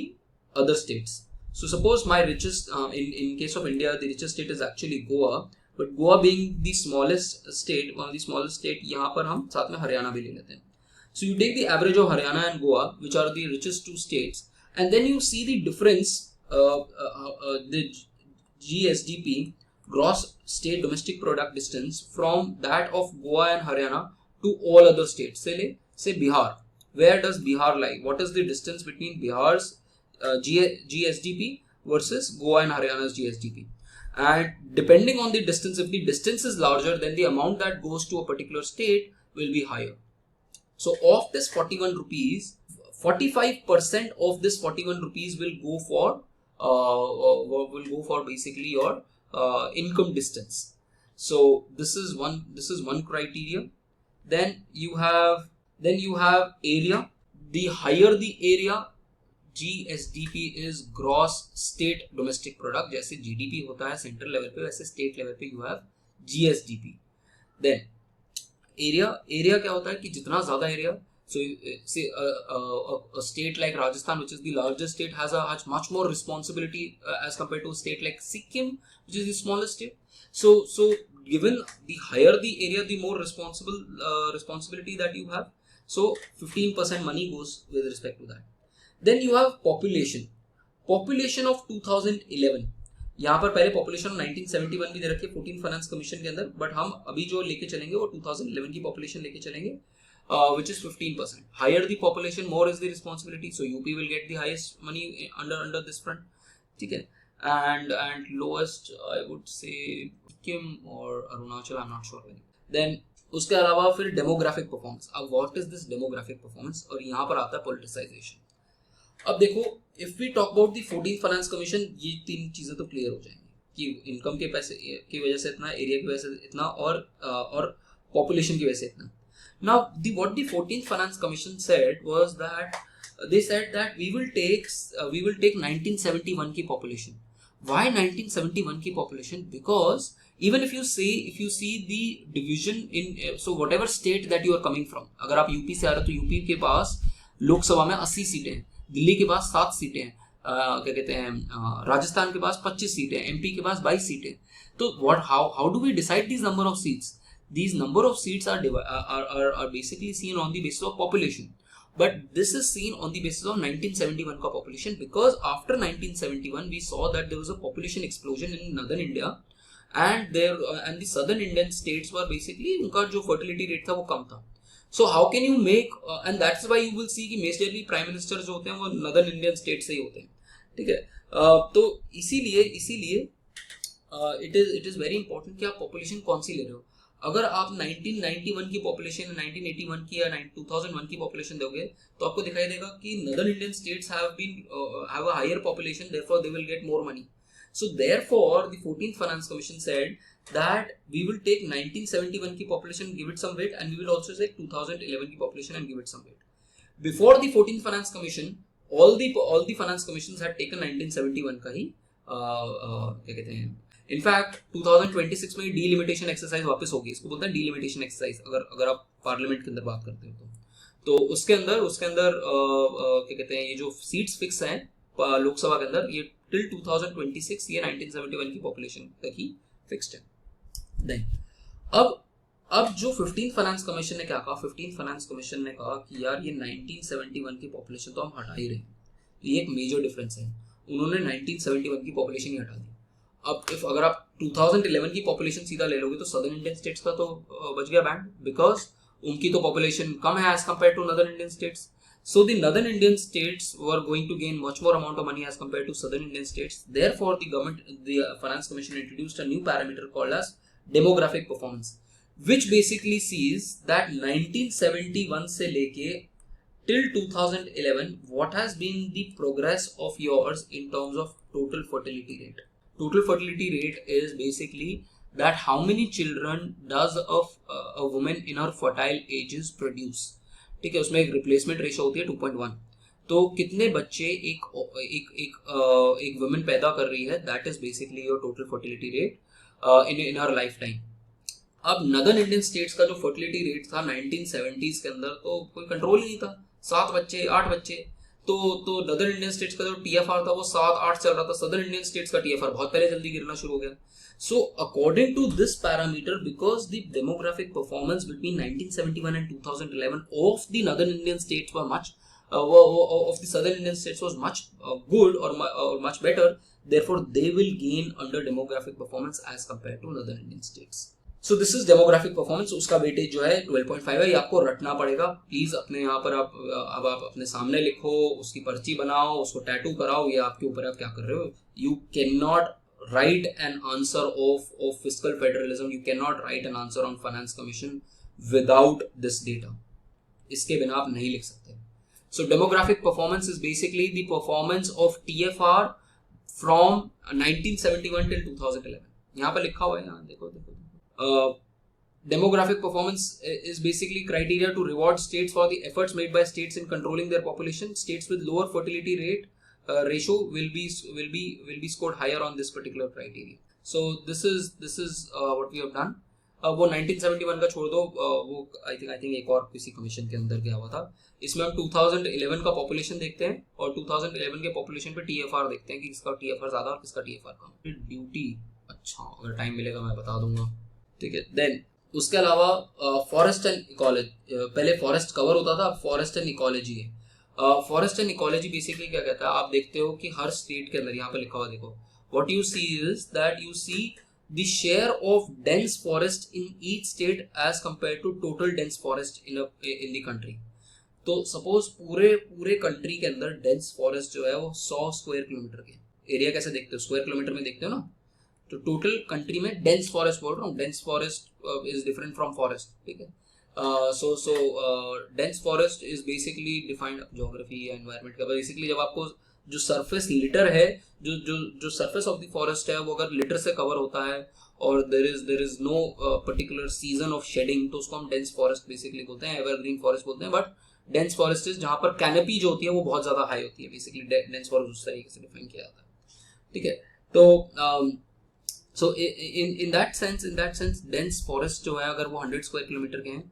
other states. So suppose my richest, in case of India, the richest state is actually Goa. But Goa being the smallest state, one of the smallest state, यहाँ पर हम साथ में हरियाणा भी ले लेते हैं. So you take the average of Haryana and Goa, which are the richest two states, and then you see the difference, the GSDP, gross state domestic product distance, from that of Goa and Haryana to all other states. Say Bihar. Where does Bihar lie? What is the distance between Bihar's GSDP versus Goa and Haryana's GSDP? And depending on the distance, if the distance is larger, then the amount that goes to a particular state will be higher. So of this 41 rupees, 45% of this 41 rupees will go for basically your income distance. So this is one criteria. Then you have area. The higher the area, GSDP is gross state domestic product. जैसे GDP होता है central level पे, वैसे state level पे you have GSDP. Then area क्या होता है कि जितना ज्यादा area, so say a state like Rajasthan, which is the largest state, has much more responsibility as compared to a state like Sikkim, which is the smallest state. So given the higher the area, the more responsibility that you have. So 15% money goes with respect to that. Then you have population of 2011. यहाँ पर पहले population 1971 भी दे रखी है 14 finance commission के अंदर, but हम अभी जो लेके चलेंगे वो 2011 की पॉपुलेशन लेके चलेंगे, which is 15%. Higher the population, more is the responsibility. So UP will get the highest money under this front. ठीक है, and lowest I would say Sikkim or Arunachal, I'm not sure. Then उसके अलावा फिर demographic performance. अब what is this demographic performance, और यहाँ पर आता है पॉलिटिसाइजेशन. अब देखो, if we talk about the 14th finance commission, ये तीन चीजें तो क्लियर हो जाएंगी कि इनकम के पैसे की वजह से इतना, एरिया की वजह से इतना, और पॉपुलेशन की वजह से इतना. Now what the 14th finance commission said was that they said that we will take 1971 की population. Why 1971 की population? Because even if you see the division in, so whatever state that you are coming from, अगर आप UP से आ रहे हो तो UP के पास लोकसभा में 80 सीटें हैं, दिल्ली के पास 7 सीटें हैं, क्या कहते हैं, राजस्थान के पास 25 सीटें, एमपी के पास 22 सीटें. तो how do we decide these number of seats? These number of seats are basically seen on the basis of population. But this is seen on the basis of 1971 का population, because after 1971 we saw that there was a population explosion in northern India, and the southern Indian states were basically, उनका जो fertility rate था वो कम था. So how can you make, and that's why you will see कि majorly prime minister जो होते हैं वो northern Indian states से ही होते हैं. ठीक है, तो इसीलिए it is very important कि आप population कौन सी ले रहे हो. अगर आप 1991 की पॉपुलेशन, 1981 की या 2001 की पॉपुलेशन दोगे तो आपको दिखाई देगा कि northern Indian states have a higher population, therefore they will get more money. So therefore the 14th finance commission said that we will take 1971 की population, give it some weight, and we will also take 2011 की population and give it some weight. Before the 14th finance commission, all the finance commissions had taken 1971 का ही क्या कहते हैं, in fact 2026 में delimitation exercise वापस होगी. इसको बोलते हैं डीलिमिटेशन एक्सरसाइज. अगर आप पार्लियामेंट के अंदर बात करते हो तो उसके अंदर क्या कहते हैं, ये जो सीट्स फिक्स हैं लोकसभा के अंदर, ये टिल 2026 ये 1971 की पॉपुलेशन तक ही फिक्स्ड है. देन अब जो 15th फाइनेंस कमीशन ने क्या कहा, 15th फाइनेंस कमीशन ने कहा कि यार ये 1971 की पॉपुलेशन तो हम हटा ही रहे हैं. ये एक मेजर डिफरेंस है. उन्होंने 1971 की पॉपुलेशन ही हटा दी. अब अगर आप 2011 की पॉपुलेशन सीधा ले लोगे तो सदर्न इंडियन स्टेट्स का तो बच गया बैंड, बिकॉज उनकी तो पॉपुलेशन कम है as compare to northern Indian states. So the northern Indian states were going to gain much more amount of money as compare to southern Indian states. Therefore the finance commission introduced a new parameter called as demographic performance, which basically sees that 1971 से लेके till 2011 what has been the progress of yours in terms of total fertility rate. Total fertility rate is basically that how many children does a woman in her fertile ages produce. ठीक है, उसमें एक replacement ratio होती है 2.1. तो कितने बच्चे एक वुमेन पैदा कर रही है, that is basically your total fertility rate in her life time. अब नदर्न इंडियन स्टेट्स का जो फर्टिलिटी रेट था 1970s के अंदर, तो कोई कंट्रोल ही नहीं था. 7 बच्चे 8 बच्चे. तो नदर्न इंडियन स्टेट्स का जो टीएफआर था वो 7-8 चल रहा था, सदर्न इंडियन स्टेट्स का टीएफआर बहुत पहले जल्दी गिरना शुरू हो गया. So according to this parameter, because the demographic performance between 1971 and 2011 of the northern Indian states were much of the southern Indian states was much good or much better, therefore they will gain under demographic performance as compared to northern Indian states. So this is demographic performance. उसका weightage जो है 12.5 है. ये आपको रटना पड़ेगा please. अपने यहाँ पर अब आप अपने सामने लिखो, उसकी पर्ची बनाओ, उसको टैटू कराओ. ये आपके ऊपर आप क्या कर रहे हो. You cannot write an answer of fiscal federalism, you cannot write an answer on finance commission without this data. इसके बिना आप नहीं लिख सकते. So demographic performance is basically the performance of TFR from 1971 till 2011. यहाँ पर लिखा हुआ है, यहाँ देखो. Demographic performance is basically criteria to reward states for the efforts made by states in controlling their population. States with lower fertility rate ratio will be scored higher on this particular criteria. So this is what we have done. वो 1971 का छोड़ दो, वो I think एक और किसी commission के अंदर गया हुआ था. इसमें हम 2011 का पॉपुलेशन देखते हैं और 2011 के पॉपुलेशन पे टीएफआर देखते हैं कि किसका टीएफआर ज्यादा और किसका टीएफआर कम. ड्यूटी, अच्छा अगर टाइम मिलेगा मैं बता दूंगा, ठीक है. देन उसके अलावा फॉरेस्ट एंड इकोलॉजी, पहले फॉरेस्ट कवर होता था, अब फॉरेस्ट एंड इकोलॉजी है. फॉरेस्ट एंड इकोलॉजी बेसिकली क्या कहता है, आप देखते हो कि हर स्टेट के अंदर यहाँ पे लिखा हुआ देखो, what you see is that you see the share of dense forest in each state as compare to total dense forest in the country. तो सपोज पूरे कंट्री के अंदर डेंस फॉरेस्ट जो है वो 100 स्क्वायर किलोमीटर के एरिया कैसे देखते हो, स्क्वायर किलोमीटर में देखते हो ना. तो टोटल कंट्री में डेंस फॉरेस्ट बोल रहा हूँ, dense forest is different from forest, ठीक है. So dense forest is basically defined geography या environment का. Basically जब आपको जो surface litter है, जो surface of the forest है, वो अगर litter से cover होता है और there is no particular season of shedding, तो उसको हम dense forest basically बोलते हैं, evergreen forest बोलते हैं. But dense forest is जहाँ पर canopy जो होती है वो बहुत ज़्यादा high होती है. Basically dense forest उस तरीके से define किया जाता है, ठीक है. तो so in that sense dense forest जो है अगर वो 100 स्क्वायर किलोमीटर के हैं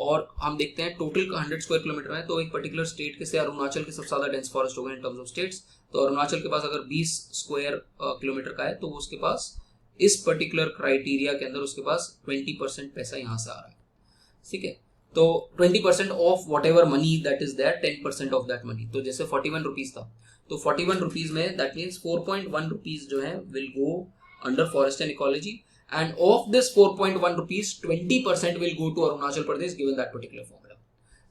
और हम देखते हैं टोटल 100 स्क्वायर किलोमीटर है, तो एक पर्टिकुलर स्टेट के से अरुणाचल के सबसे ज्यादा डेंस फॉरेस्ट होगा इन टर्म्स ऑफ स्टेट्स. तो अरुणाचल के पास अगर 20 स्क्वायर किलोमीटर का है तो उसके पास इस पर्टिकुलर क्राइटेरिया के अंदर उसके पास 20% पैसा यहाँ से आ रहा है, ठीक है. तो 20% of whatever money that is there, 10% of that money. तो जैसे 41 रुपीज था, तो 41 रुपीज में दैट मीन्स 4.1 रुपीज जो है will go under forest and ecology. And of this 4.1 rupees, 20% will go to Arunachal Pradesh given that particular formula.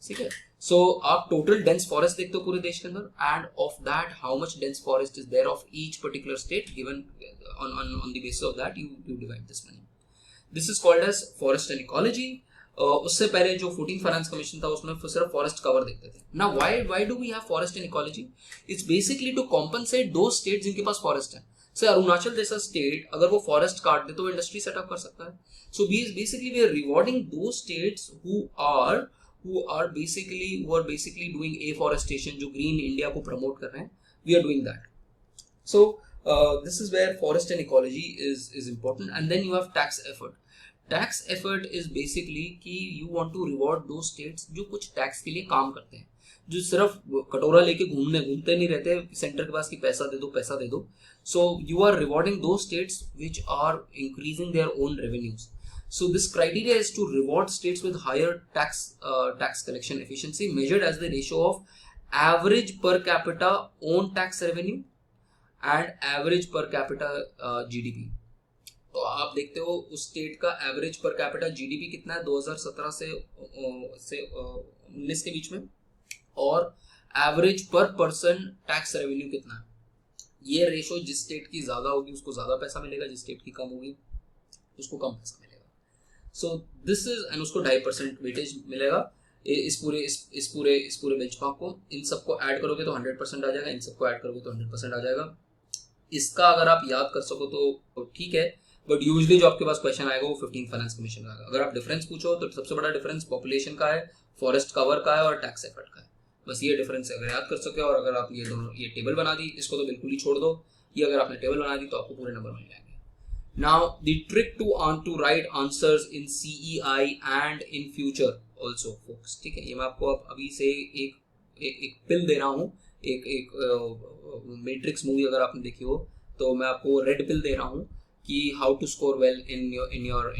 ठीक है. So आप total dense forest देखते हो पूरे देश के अंदर, and of that how much dense forest is there of each particular state, given on the basis of that you divide this money. This is called as forest and ecology. उससे पहले जो 14th finance commission था उसमें सिर्फ forest cover देखते थे. Now why do we have forest and ecology? It's basically to compensate those states जिनके पास forest है. से अरुणाचल जैसा स्टेट अगर वो फॉरेस्ट काट दे तो इंडस्ट्री सेटअप कर सकता है. So basically we are rewarding दो states who are basically doing afforestation, जो ग्रीन इंडिया को प्रमोट कर रहे हैं. We are doing that. So this is where forest and ecology is important. And then you have tax effort. Tax effort is basically कि you want to reward दो states जो कुछ tax के लिए काम करते हैं, जो सिर्फ कटोरा लेके घूमते नहीं रहते सेंटर के पास कि पैसा दे दो. So you are rewarding those states which are increasing their own revenues. So this criteria is to reward states with higher tax collection efficiency measured as the ratio of average per capita own tax revenue and average per capita GDP. तो आप देखते हो उस state का average per capita GDP कितना है 2017 से 19 के बीच में, और एवरेज पर पर्सन टैक्स रेवेन्यू कितना है. ये रेशो जिस स्टेट की ज्यादा होगी उसको ज्यादा पैसा मिलेगा, जिस स्टेट की कम होगी उसको कम पैसा मिलेगा. सो दिस इज, एंड उसको 2.5% वेटेज मिलेगा इस पूरे बेंचमार्क को. इन सबको ऐड करोगे तो 100% आ जाएगा, इन सबको ऐड करोगे तो 100% आ जाएगा. इसका अगर आप याद कर सको तो ठीक है, बट यूजुअली जो आपके पास क्वेश्चन आएगा वो 15th फाइनेंस कमीशन का आएगा. अगर आप डिफरेंस पूछो तो सबसे बड़ा डिफरेंस पॉपुलेशन का है, फॉरेस्ट कवर का है और टैक्स एफर्ट का है. बस ये डिफरेंस अगर याद कर सके, और अगर आप ये टेबल बना दी, इसको तो बिल्कुल ही छोड़ दो, ये अगर आपने टेबल बना दी तो आपको पूरे नंबर मिल जाएंगे. Now the trick to write answers in CEI and in future also folks. ठीक है, ये मैं आपको अभी से एक पिल दे रहा हूँ, एक एक मैट्रिक्स मूवी अगर आपने देखी हो, तो मैं आपको रेड पिल दे रहा हूँ कि how to score well in your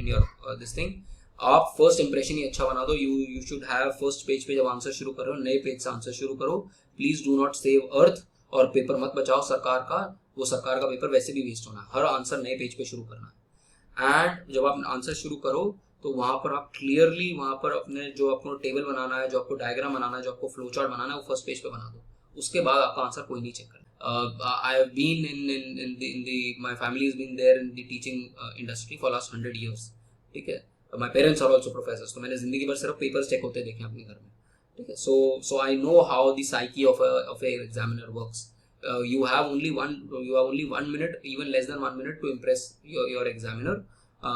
this thing. आप फर्स्ट इंप्रेशन ही अच्छा बना दो। You should have first page पे जब आंसर शुरू करो, नए पेज से आंसर शुरू करो। Please do not save earth, और पेपर मत बचाओ सरकार का, वो सरकार का पेपर वैसे भी वेस्ट होना है। हर आंसर नए पेज पे शुरू करना है। एंड जब आप आंसर शुरू करो तो वहां पर आप क्लियरली वहां पर अपने जो आपको टेबल बनाना है, जो आपको डायग्राम बनाना है, जो आपको फ्लो चार्ट बनाना है, वो फर्स्ट पेज पे बना दो। उसके बाद आपका आंसर कोई नहीं चेक करना। I have been in the my family has been there in the teaching industry for last 100 years। ठीक है, my parents are also professors, तो मैंने जिंदगी भर सिर्फ पेपर्स चेक होते देखे अपने घर में। ठीक है, so I know how the psyche of a examiner works. You have only 1 minute, even less than 1 minute, to impress your examiner.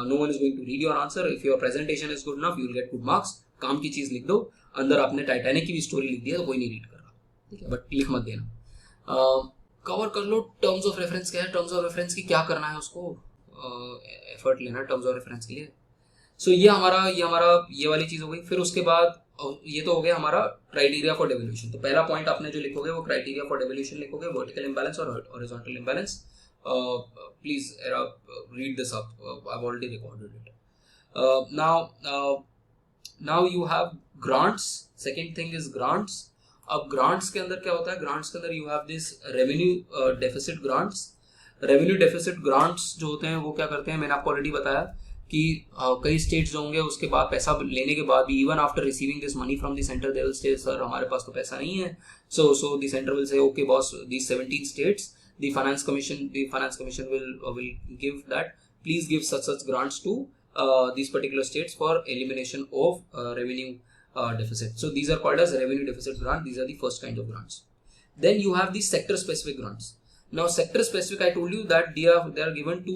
No one is going to read your answer. If your presentation is good enough, you will get good marks. काम की चीज लिख दो, अंदर आपने Titanic की भी story लिख दी है तो कोई नहीं रीड कर रहा। ठीक है, बट लिख मत देना। कवर कर लो टर्म्स ऑफ रेफरेंस क्या है, टर्म्स ऑफ रेफरेंस की क्या करना है, उसको एफर्ट लेना टर्म्स ऑफ रेफरेंस के लिए। सो ये वाली चीज हो गई। फिर उसके बाद ये तो हो गया हमारा क्राइटेरिया फॉर डेवल्यूशन। तो पहला पॉइंट आपने जो लिखोगे वो क्राइटेरिया फॉर डेवल्यूशन लिखोगे, वर्टिकल इंबैलेंस और horizontal imbalance. Please read this up, I have already recorded it. Now you have grants. Second thing is grants. अब ग्रांट्स के अंदर क्या होता है, ग्रांट्स के अंदर you have this revenue deficit grants. Revenue deficit grants जो होते हैं वो क्या करते हैं, मैंने आपको ऑलरेडी बताया कि कई स्टेट्स जो होंगे उसके बाद पैसा लेने के बाद भी, even after receiving this money from the centre, they will say sir हमारे पास तो पैसा नहीं है। So the centre will say okay boss, these 17 states, the finance commission will give that, please give such grants to these particular states for elimination of revenue deficit. So these are called as revenue deficit grant. These are the first kind of grants. Then you have the sector specific grants. Now sector specific, I told you that they are given to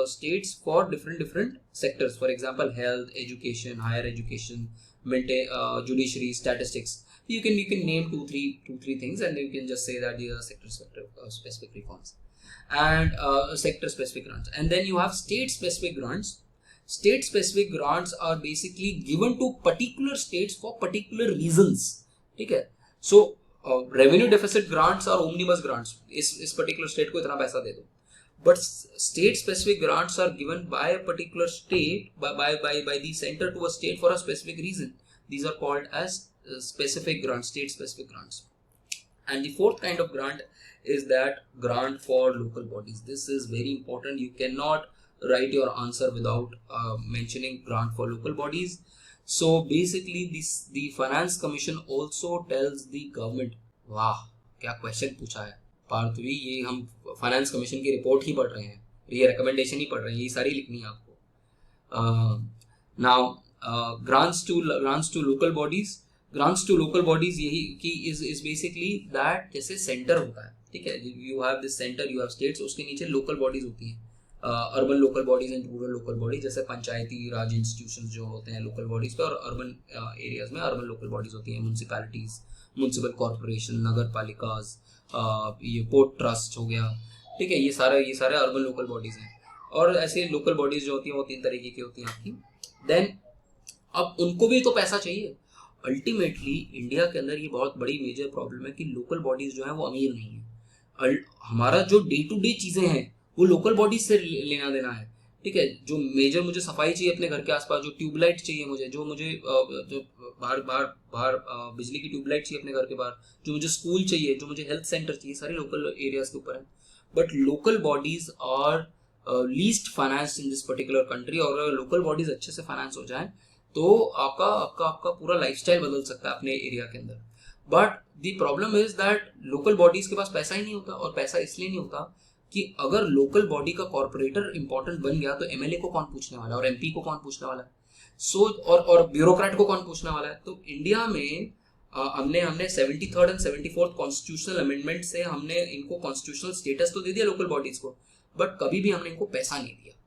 states for different sectors. For example, health, education, higher education, judiciary, statistics. You can name two three things, and you can just say that these are sector specific reforms and sector specific grants. And then you have state specific grants. State specific grants are basically given to particular states for particular reasons. ठीक है, so revenue deficit grants और omnibus grants, इस particular state को इतना पैसा दे दो। But state specific grants are given by a particular state, by the centre to a state for a specific reason. These are called as specific grants, state specific grants. And the fourth kind of grant is that grant for local bodies. This is very important. You cannot write your answer without mentioning grant for local bodies. So basically the finance commission also tells the government, वाह क्या question पूछा है पार्थवी, ये हम finance commission की report ही पढ़ रहे हैं, ये रिकमेंडेशन ही पढ़ रहे हैं, ये सारी लिखनी है आपको। Now grants to local bodies. Grants to local bodies यही कि इज बेसिकली दैट जैसे सेंटर होता है, ठीक है, you have this centre, you have states, उसके नीचे लोकल बॉडीज होती हैं, urban local bodies and rural local bodies, जैसे पंचायती राज इंस्टीट्यूशंस जो होते हैं लोकल बॉडीज पे, और अर्बन एरियाज में अर्बन लोकल बॉडीज होती हैं, म्यूनसिपैलिटीज, म्यूनसिपल कॉर्पोरेशन, नगर पालिकाज, ये पोर्ट ट्रस्ट हो गया, ठीक है, ये सारे अर्बन लोकल बॉडीज हैं। और ऐसे लोकल बॉडीज जो होती हैं वो 3 तरीके की होती हैं आपकी। देन अब उनको भी तो पैसा चाहिए। अल्टीमेटली इंडिया के अंदर ये बहुत बड़ी मेजर प्रॉब्लम है कि लोकल बॉडीज जो है वो अमीर नहीं है। हमारा जो डे टू डे चीजें हैं वो लोकल बॉडीज से लेना देना है, ठीक है। जो मेजर मुझे सफाई चाहिए अपने घर के आसपास, जो ट्यूबलाइट चाहिए मुझे, जो बाहर बिजली की ट्यूबलाइट चाहिए अपने घर के बाहर, जो मुझे स्कूल चाहिए, जो मुझे हेल्थ सेंटर चाहिए, सारे लोकल एरियाज के ऊपर है। But local bodies are least finance in this particular country. और अगर लोकल बॉडीज अच्छे से फाइनेंस हो जाए तो आपका पूरा लाइफस्टाइल बदल सकता है अपने एरिया के अंदर। But the problem is that local bodies के पास पैसा ही नहीं होता, और पैसा इसलिए नहीं होता कि अगर लोकल बॉडी का कॉर्पोरेटर इंपॉर्टेंट बन गया तो एमएलए को कौन पूछने वाला है, और एमपी को कौन पूछने वाला है, और ब्यूरोक्रेट को कौन पूछने वाला है। तो इंडिया में हमने 73rd and 74th constitutional amendment से हमने इनको कॉन्स्टिट्यूशनल स्टेटस तो दे दिया लोकल बॉडीज को, बट कभी भी हमने इनको पैसा नहीं दिया,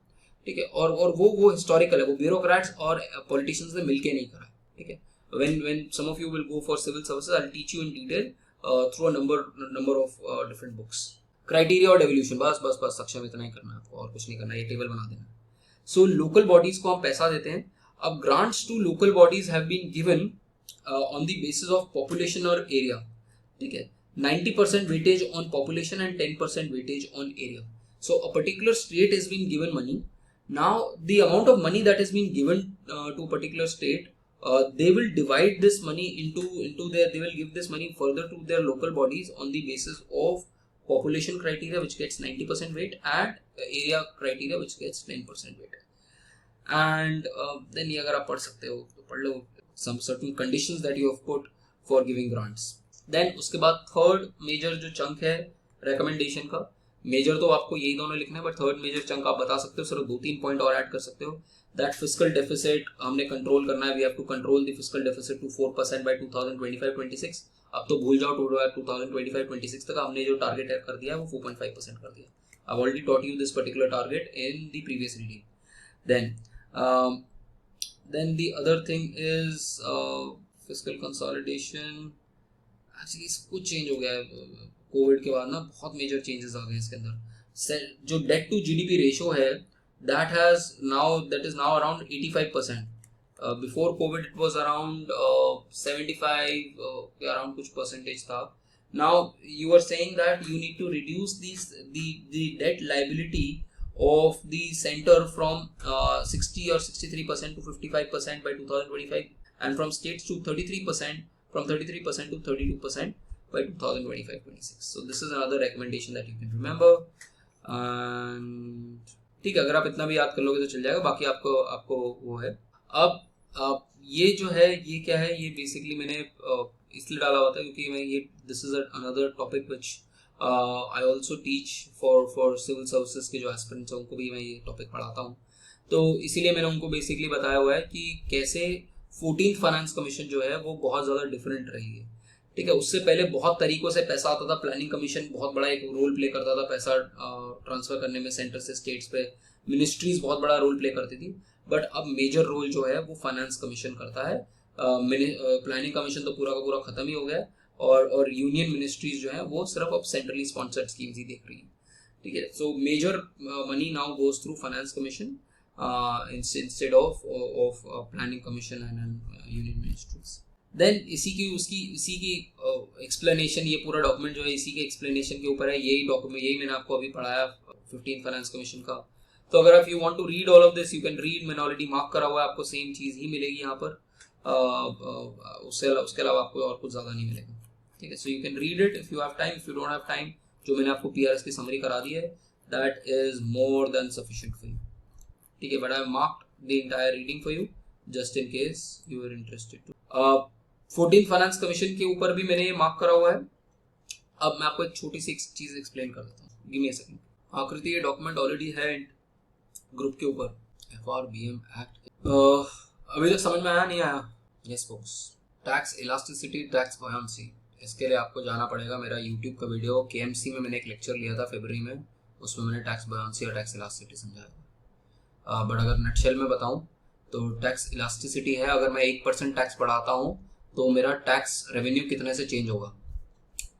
ठीक है। और वो हिस्टोरिकल है, वो ब्यूरोक्रेट्स और पॉलिटिशियंस ने मिलके नहीं करा, ठीक है। when some of you will go for civil services, I'll teach you in detail through a number of different books. Criteria और डेवल्यूशन, बस सक्षम इतना ही करना है आपको, और कुछ नहीं करना, ये टेबल बना देना। सो लोकल बॉडीज को हम पैसा देते हैं। अब grants to local bodies have been given on the basis of population और एरिया, ठीक है। 90% weightage on population and 10% weightage on area. So a particular state has been given money. Now the amount of money that has been given to a particular state, they will divide this money into their, they will give this money further to their local bodies on the basis of population criteria, which gets 90% weight, and area criteria, which gets 10% weight. And then ये अगर आप पढ़ सकते हो तो पढ़ लो, some certain conditions that you have put for giving grants. Then उसके बाद थर्ड मेजर जो चंक है रिकमेंडेशन का, मेजर तो आपको यही दोनों लिखना है, बट थर्ड मेजर चंक आप बता सकते हो, सिर्फ 2-3 पॉइंट और ऐड कर सकते हो. दैट फिस्कल डेफिसिट हमने कंट्रोल करना है, we have to control the fiscal deficit to 4% by 2025-26. अब तो भूल जाओ 2025-26 तक हमने जो टारगेट कर दिया है वो 4.5% कर दिया. I already taught you this particular target in the previous reading. Then the other thing is fiscal consolidation. Actually कुछ चेंज हो गया है कोविड के बाद ना, बहुत मेजर चेंजेस आ गए इसके अंदर. जो डेट टू जीडीपी रेशियो है that is now around 85%. Before COVID it was around 75, around कुछ percentage था. Now you are saying that you need to reduce the debt liability of the center from 60 or 63% to 55% by 2025, and from states to 33%, from 33% to 32% by 2025-26. So this is another recommendation that you can remember. And ठीक है, अगर आप इतना भी याद कर लोगे तो चल जाएगा, बाकी आपको वो है. अब ये जो है ये क्या है, ये बेसिकली मैंने इसलिए डाला हुआ था क्योंकि मैं ये this is another topic which I also teach for civil services के जो एस्पिरेंट्स हैं उनको भी मैं ये टॉपिक पढ़ाता हूँ. तो इसीलिए मैंने उनको बेसिकली बताया हुआ है कि कैसे 14th फाइनेंस कमीशन जो है वो बहुत ज़्यादा डिफरेंट रही है. ठीक है, उससे पहले बहुत तरीकों से पैसा आता था. प्लानिंग कमीशन बहुत बड़ा एक रोल प्ले करता था पैसा ट्रांसफर करने में सेंटर से स्टेट्स पे. मिनिस्ट्रीज बहुत बड़ा रोल प्ले करती थी, बट अब मेजर रोल जो है वो फाइनेंस कमीशन करता है. प्लानिंग कमीशन तो पूरा का पूरा खत्म ही हो गया है, और यूनियन मिनिस्ट्रीज जो है वो सिर्फ अब सेंट्रली स्पॉन्सर्ड स्कीम्स ही देख रही है. ठीक है, so major money now goes through finance commission instead of planning commission and union ministries. Then इसी की explanation, ये पूरा डॉक्यूमेंट जो है इसी के explanation के ऊपर है. यही डॉक्यूमेंट यही मैंने आपको अभी पढ़ाया 15th फाइनेंस कमीशन का. तो अगर आप you want to read all of this you can read. मैंने ऑलरेडी मार्क करा हुआ है, आपको सेम चीज़ ही मिलेगी यहाँ पर. उसके अलावा आपको और कुछ ज़्यादा नहीं मिलेगा. ठीक है, so you can read it if you have time. If you don't have time, जो मैंने आपको PRS की समरी करा दी है that is more than sufficient for you. ठीक है, but I marked the entire reading for you just in case you are interested to. 14th finance commission के ऊपर भी मैंने ये मार्क करा हुआ है. अब मैं आपको एक छोटी सी चीज एक्सप्लेन कर देता हूँ. Give me a second. आकृति ये डॉक्यूमेंट ऑलरेडी है ग्रुप के ऊपर. FRBM एक्ट अभी तक समझ में आया नहीं आया? Yes folks. Tax elasticity, tax buoyancy, इसके लिए आपको जाना पड़ेगा मेरा यूट्यूब का वीडियो. KMC में मैंने एक लेक्चर लिया था फरवरी में, उसमें मैंने टैक्स बॉयंसी और टैक्स इलास्टिसिटी समझाया. बट अगर नटशेल में बताऊं तो टैक्स इलास्टिसिटी है, अगर मैं 1% टैक्स बढ़ाता हूं तो मेरा टैक्स रेवेन्यू कितने से चेंज होगा.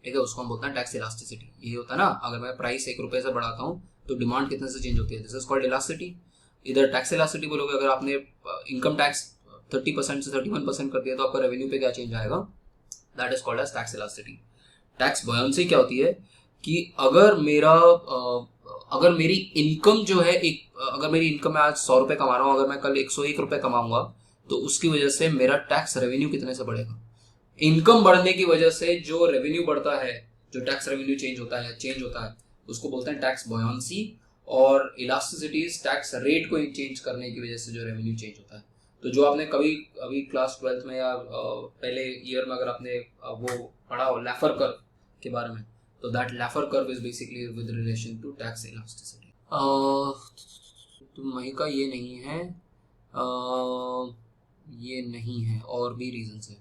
ठीक है, उसको हम बोलते हैं टैक्स इलास्टिसिटी. ये होता है ना, अगर मैं प्राइस 1 रुपये से बढ़ाता हूं तो डिमांड कितने से चेंज होती है. This is called elasticity. इधर टैक्स इलास्टिसिटी बोलोगे, अगर आपने इनकम टैक्स 30% से 31% कर दिया तो आपका रेवेन्यू पे क्या चेंज आएगा. That is called as tax elasticity. Tax buoyancy क्या होती है कि अगर मेरी इनकम जो है अगर मेरी इनकम मैं आज 100 रुपये कमा रहा हूँ, अगर मैं कल 101 रुपये कमाऊंगा तो उसकी वजह से मेरा टैक्स रेवेन्यू कितने से बढ़ेगा. इनकम बढ़ने की वजह से जो रेवेन्यू बढ़ता है, जो टैक्स रेवेन्यू चेंज होता है उसको बोलते हैं टैक्स बॉयंसी. और इलास्टिसिटी टैक्स रेट को चेंज करने की वजह से जो रेवेन्यू चेंज होता है. तो जो आपने कभी अभी क्लास 12th में या पहले ईयर में अगर आपने वो पढ़ा हो लैफर कर्व के बारे में, तो that Laffer curve is basically with relation to tax elasticity. तो महिका ये नहीं है और भी रीजंस है.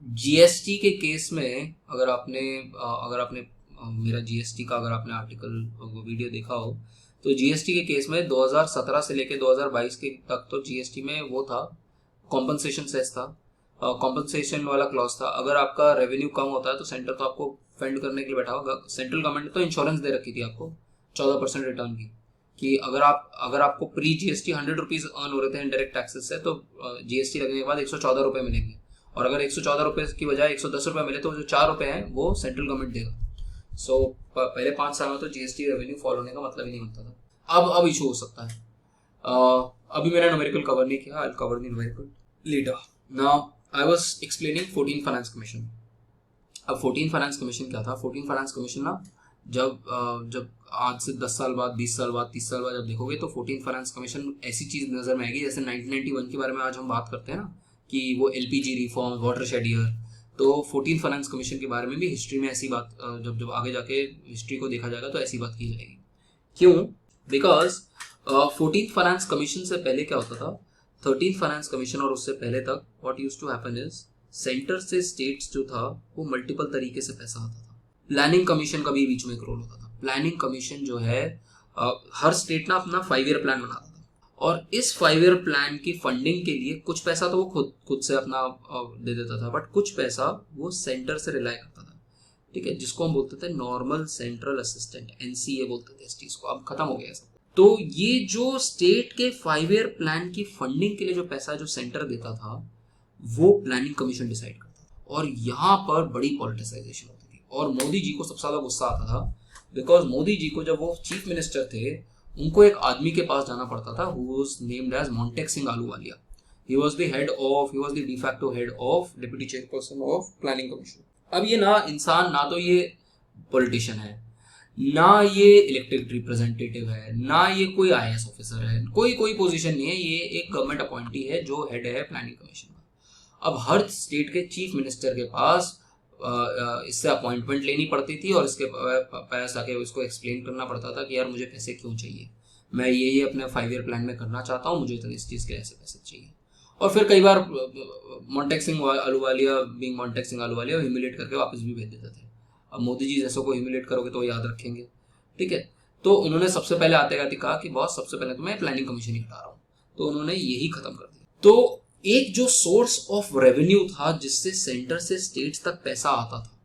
GST के केस में अगर आपने मेरा GST का अगर आपने आर्टिकल वीडियो देखा हो तो GST के केस में 2017 से लेके 2022 के तक तो GST में वो था कॉम्पनसेशन सेस था, कॉम्पनसेशन वाला क्लॉज था. अगर आपका रेवेन्यू कम होता है तो सेंटर तो आपको फंड करने के लिए बैठा होगा. सेंट्रल गवर्नमेंट ने तो इंश्योरेंस दे रखी थी आपको 14% रिटर्न की, कि अगर आपको प्री GST 100 रुपीज़ अर्न हो रहे थे इनडायरेक्ट टैक्सेस से, तो GST लगने के बाद 114 रुपये मिलेंगे. और अगर 114 रुपए की बजाय 110 रुपए मिले तो जो 4 रुपए हैं वो सेंट्रल गवर्नमेंट देगा। सो पहले 5 साल में तो जीएसटी रेवेन्यू फॉल होने का मतलब ही नहीं बनता था। अब इशू हो सकता है। अभी मैंने न्यूमेरिकल कवर नहीं किया, I will cover the numerical later. Now I was explaining 14th finance commission. अब 14th फाइनेंस कमीशन क्या था? 14th फाइनेंस कमीशन ना जब आज से 10 साल बाद, 20 साल बाद, 30 साल बाद जब देखोगे तो 14th फाइनेंस कमीशन ऐसी चीज नजर में आएगी जैसे 1991 के बारे में आज हम बात करते हैं ना कि वो LPG reform, water shade year, तो 14th फाइनेंस कमीशन के बारे में भी हिस्ट्री में ऐसी बात, जब आगे जाके हिस्ट्री को देखा जाएगा तो ऐसी बात की जाएगी। क्यों? बिकॉज 14th फाइनेंस कमीशन से पहले क्या होता था? 13th फाइनेंस कमीशन और उससे पहले तक what used to happen is centre से स्टेट्स जो था वो मल्टीपल तरीके से पैसा आता था। प्लानिंग कमीशन का भी बीच में एक रोल होता था। प्लानिंग कमीशन जो है हर स्टेट ना अपना 5 ईयर प्लान बनाता था और इस 5 ईयर प्लान की फंडिंग के लिए कुछ पैसा तो वो खुद से अपना दे देता था, बट कुछ पैसा वो सेंटर से रिलाई करता था। ठीक है, जिसको हम बोलते थे नॉर्मल सेंट्रल असिस्टेंट, एनसीए बोलते थे इस चीज को। अब खत्म हो गया सब। तो ये जो स्टेट के 5 ईयर प्लान की फंडिंग के लिए जो पैसा जो सेंटर देता था वो प्लानिंग कमीशन डिसाइड करता था। और यहाँ पर बड़ी पॉलिटिसाइजेशन होती थी और मोदी जी को सबसे ज्यादा गुस्सा आता था बिकॉज मोदी जी को जब वो चीफ मिनिस्टर थे उनको एक आदमी के पास जाना पड़ता था who was named as Montek Singh Ahluwalia. He was the de facto head of deputy chairperson of planning commission। अब ये ना इंसान, ना तो ये पॉलिटिशियन है, ना ये इलेक्टेड रिप्रेजेंटेटिव है, ना ये कोई आईएएस ऑफिसर है, कोई पोजीशन नहीं है। ये एक गवर्नमेंट अपॉइंटी है जो हेड है प्लानिंग कमीशन का। अब हर स्टेट के चीफ मिनिस्टर के पास इससे अपॉइंटमेंट लेनी पड़ती थी और इसके पास आके उसको एक्सप्लेन करना पड़ता था कि यार मुझे पैसे क्यों चाहिए, मैं ये अपने 5 ईयर प्लान में करना चाहता हूँ, मुझे तो इस चीज़ के ऐसे पैसे चाहिए। और फिर कई बार मोंटेक सिंह आलूवालिया ह्यूमिलेट करके वापस भी भेज देते थे। अब मोदी जी जैसों को ह्यूमिलेट करोगे तो याद रखेंगे। ठीक है, तो उन्होंने सबसे पहले आते कहा कि बॉस सबसे पहले तो मैं प्लानिंग कमीशन ही हटा रहा हूँ, तो उन्होंने यही खत्म कर दिया। तो एक जो सोर्स ऑफ रेवेन्यू था जिससे सेंटर से स्टेट्स तक पैसा आता था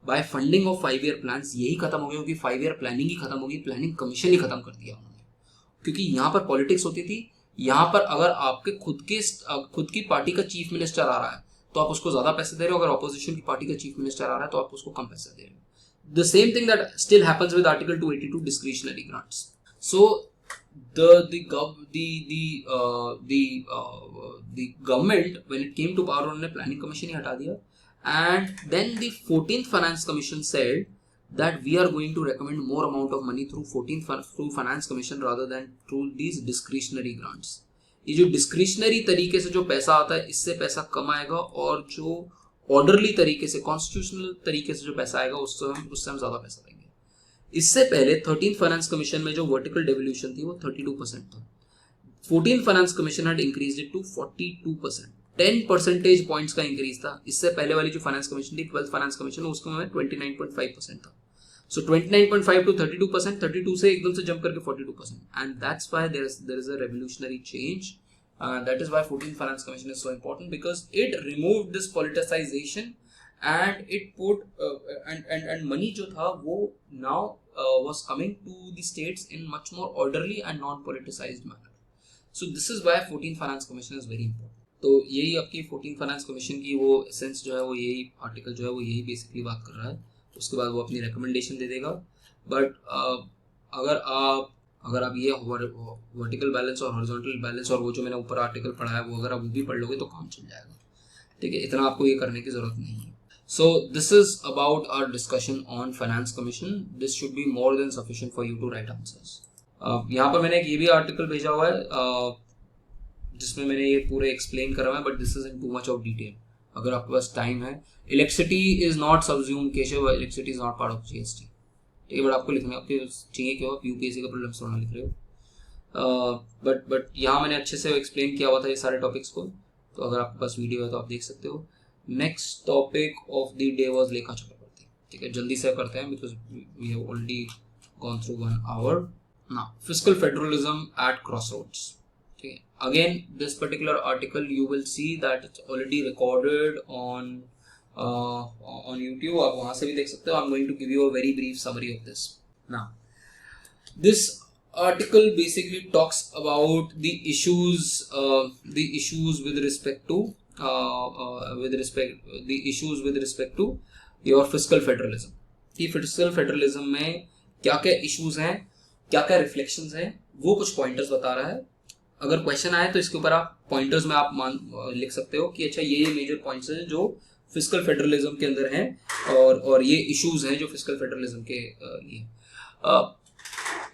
by funding of 5 year plans, यही खत्म हो गया क्योंकि 5 ईयर प्लानिंग ही खत्म होगी, प्लानिंग कमीशन ही खत्म कर दिया उन्होंने। क्योंकि यहाँ पर पॉलिटिक्स होती थी। यहाँ पर अगर आपके खुद की पार्टी का चीफ मिनिस्टर आ रहा है तो आप उसको ज्यादा पैसे दे रहे हो, अगर ऑपोजिशन की पार्टी का चीफ मिनिस्टर आ रहा है तो आप उसको कम पैसे दे रहे हो। The same thing that still happens with article 282 discretionary grants. So the government when it came to power उन्होंने प्लानिंग कमीशन ही हटा दिया। and then the 14th finance commission said that we are going to recommend more amount of money through finance commission rather than through these discretionary grants। ये जो discretionary तरीके से जो पैसा आता है इससे पैसा कम आएगा और जो ऑर्डरली तरीके से कॉन्स्टिट्यूशनल तरीके से जो पैसा आएगा उससे हम ज्यादा पैसा देंगे। इससे पहले 13th फाइनेंस कमीशन में जो वर्टिकल डेवल्यूशन थी वो 32% था। 14th finance commission had increased it to 42%, 10 percentage points का इंक्रीज था। इससे पहले वाली जो फाइनेंस कमीशन थी 12th फाइनेंस कमीशन उसके में 29.5% था। सो 29.5 टू 32%, 32 से एकदम से जंप करके 42%, and that's why there is a revolutionary change. That is why 14th Finance Commission is so important because it removed this politicization and it put and money जो था वो now was coming to the states in much more orderly and non-politicized manner. So this is why 14th Finance Commission is very important. तो यही आपकी 14th Finance Commission की वो essence जो है वो यही आर्टिकल जो है वो यही बेसिकली बात कर रहा है। उसके बाद वो अपनी रिकमेंडेशन दे देगा। बट अगर आप ये वर्टिकल बैलेंस और हॉरिजॉन्टल बैलेंस और वो जो मैंने ऊपर आर्टिकल पढ़ा है वो अगर आप वो भी पढ़ लोगे तो काम चल जाएगा। ठीक है, इतना आपको ये करने की जरूरत नहीं है। So this is about our discussion on finance commission. This should be more than sufficient for you to write answers. यहाँ पर मैंने एक ये भी आर्टिकल भेजा हुआ है जिसमें मैंने ये पूरे एक्सप्लेन करा हुआ है, but this is in too much of detail. अगर आपके पास टाइम है, इलेक्ट्रिसिटी इज नॉट सबज्यूम केशव, electricity is not part of GST. ठीक है, बट आपको लिखना आपके चाहिए क्यों, आप यूपीएससी का प्रीलिम्स होना लिख रहे हो। बट यहाँ मैंने अच्छे से एक्सप्लेन किया हुआ था ये सारे टॉपिक्स को, तो अगर आपके पास वीडियो है तो आप देख सकते हो। Next topic of the day was Lekha Chakraborty. ठीक है, जल्दी से करते हैं because we have already gone through 1 hour. Now fiscal federalism at crossroads. ठीक है, again this particular article you will see that it's already recorded on YouTube, आप वहां से भी देख सकते हो। I'm going to give you a very brief summary of this. Now, this article basically talks about the issues with respect to with respect the issues with respect to your fiscal federalism. कि fiscal federalism में क्या क्या issues हैं, क्या क्या reflections हैं, वो कुछ पॉइंटर्स बता रहा है. अगर क्वेश्चन आए तो इसके ऊपर आप पॉइंटर्स में आप लिख सकते हो कि अच्छा ये मेजर पॉइंट्स हैं जो फिस्कल फेडरलिज्म के अंदर हैं, और ये इश्यूज हैं जो फिस्कल फेडरलिज्म के लिए.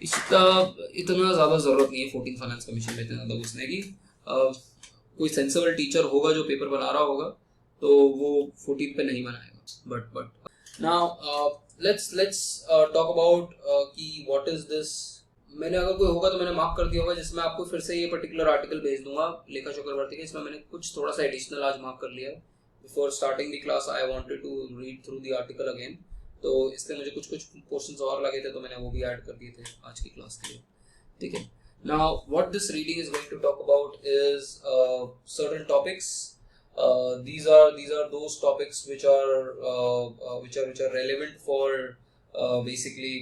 इतना ज़्यादा ज़रूरत नहीं है 14 फाइनेंस कमीशन में इतना ज़्यादा घुसने की. कोई सेंसिबल टीचर होगा जो पेपर बना रहा होगा तो वो 14 पे नहीं बनाएगा. But now let's talk about कि व्हाट इज दिस. मैंने अगर कोई होगा तो मैंने मार्क कर दिया होगा, जिसमें आपको फिर से ये पर्टिकुलर आर्टिकल भेज दूंगा लेखा चक्रवर्ती के. इसमें मैंने कुछ थोड़ा सा एडिशनल आज मार्क कर लिया है. Before starting the class I wanted to read through the article again, तो इसलिए मुझे कुछ पोर्शंस और लगे थे तो मैंने वो भी ऐड कर दिए थे आज की क्लास के लिए. ठीक है. Now what this reading is going to talk about is certain topics. These are those topics which are relevant for basically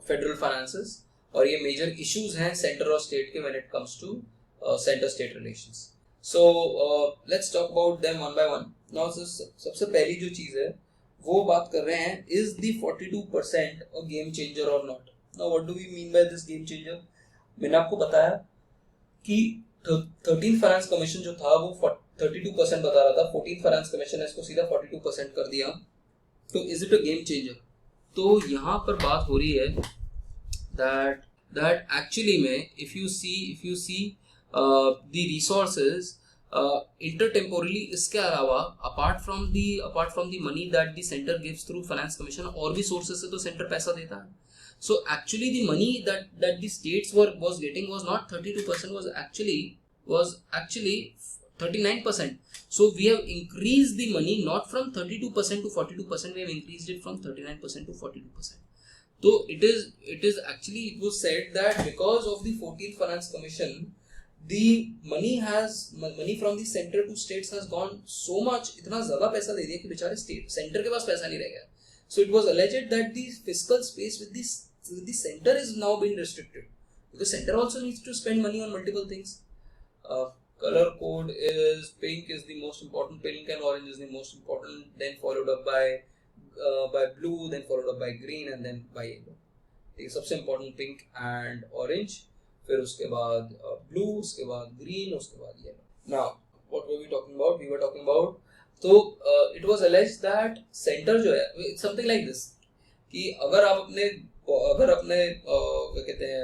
federal finances, और ये major issues हैं center और state के when it comes to center state relations. So let's talk about them one by one. Now सबसे पहली जो चीज़ है वो बात कर रहे हैं, is the 42% a game changer or not? Now what do we mean by this game changer? मैंने आपको बताया कि 13 फाइनेंस कमीशन जो था वो 32% बता रहा था. 14 फाइनेंस कमीशन ने इसको सीधा 42% कर दिया. तो is it a game changer? तो यहाँ पर बात हो रही है that actually में if you see the resources intertemporally, इसके अलावा apart from the money that the center gives through finance commission, और भी sources से तो center पैसा देता है. So actually the money that the states was getting was not 32%, was actually 39%. So we have increased the money not from 32% to 42%, we have increased it from 39% to 42%. So it was said that because of the 14th Finance Commission, the money from the center to states has gone so much, इतना ज़्यादा पैसा दे दिया कि बेचारे center के पास पैसा नहीं रह गया. So it was alleged that the fiscal space with the center is now being restricted, because center also needs to spend money on multiple things. Color code is pink is the most important, pink and orange is the most important, then followed up by blue, then followed up by green and then by yellow. ठीक है, सबसे important pink and orange, फिर उसके बाद blue, उसके बाद green, उसके बाद yellow. Now what were we talking about? We were talking about, तो it was alleged that center जो है, it's something like this कि अगर अपने क्या कहते हैं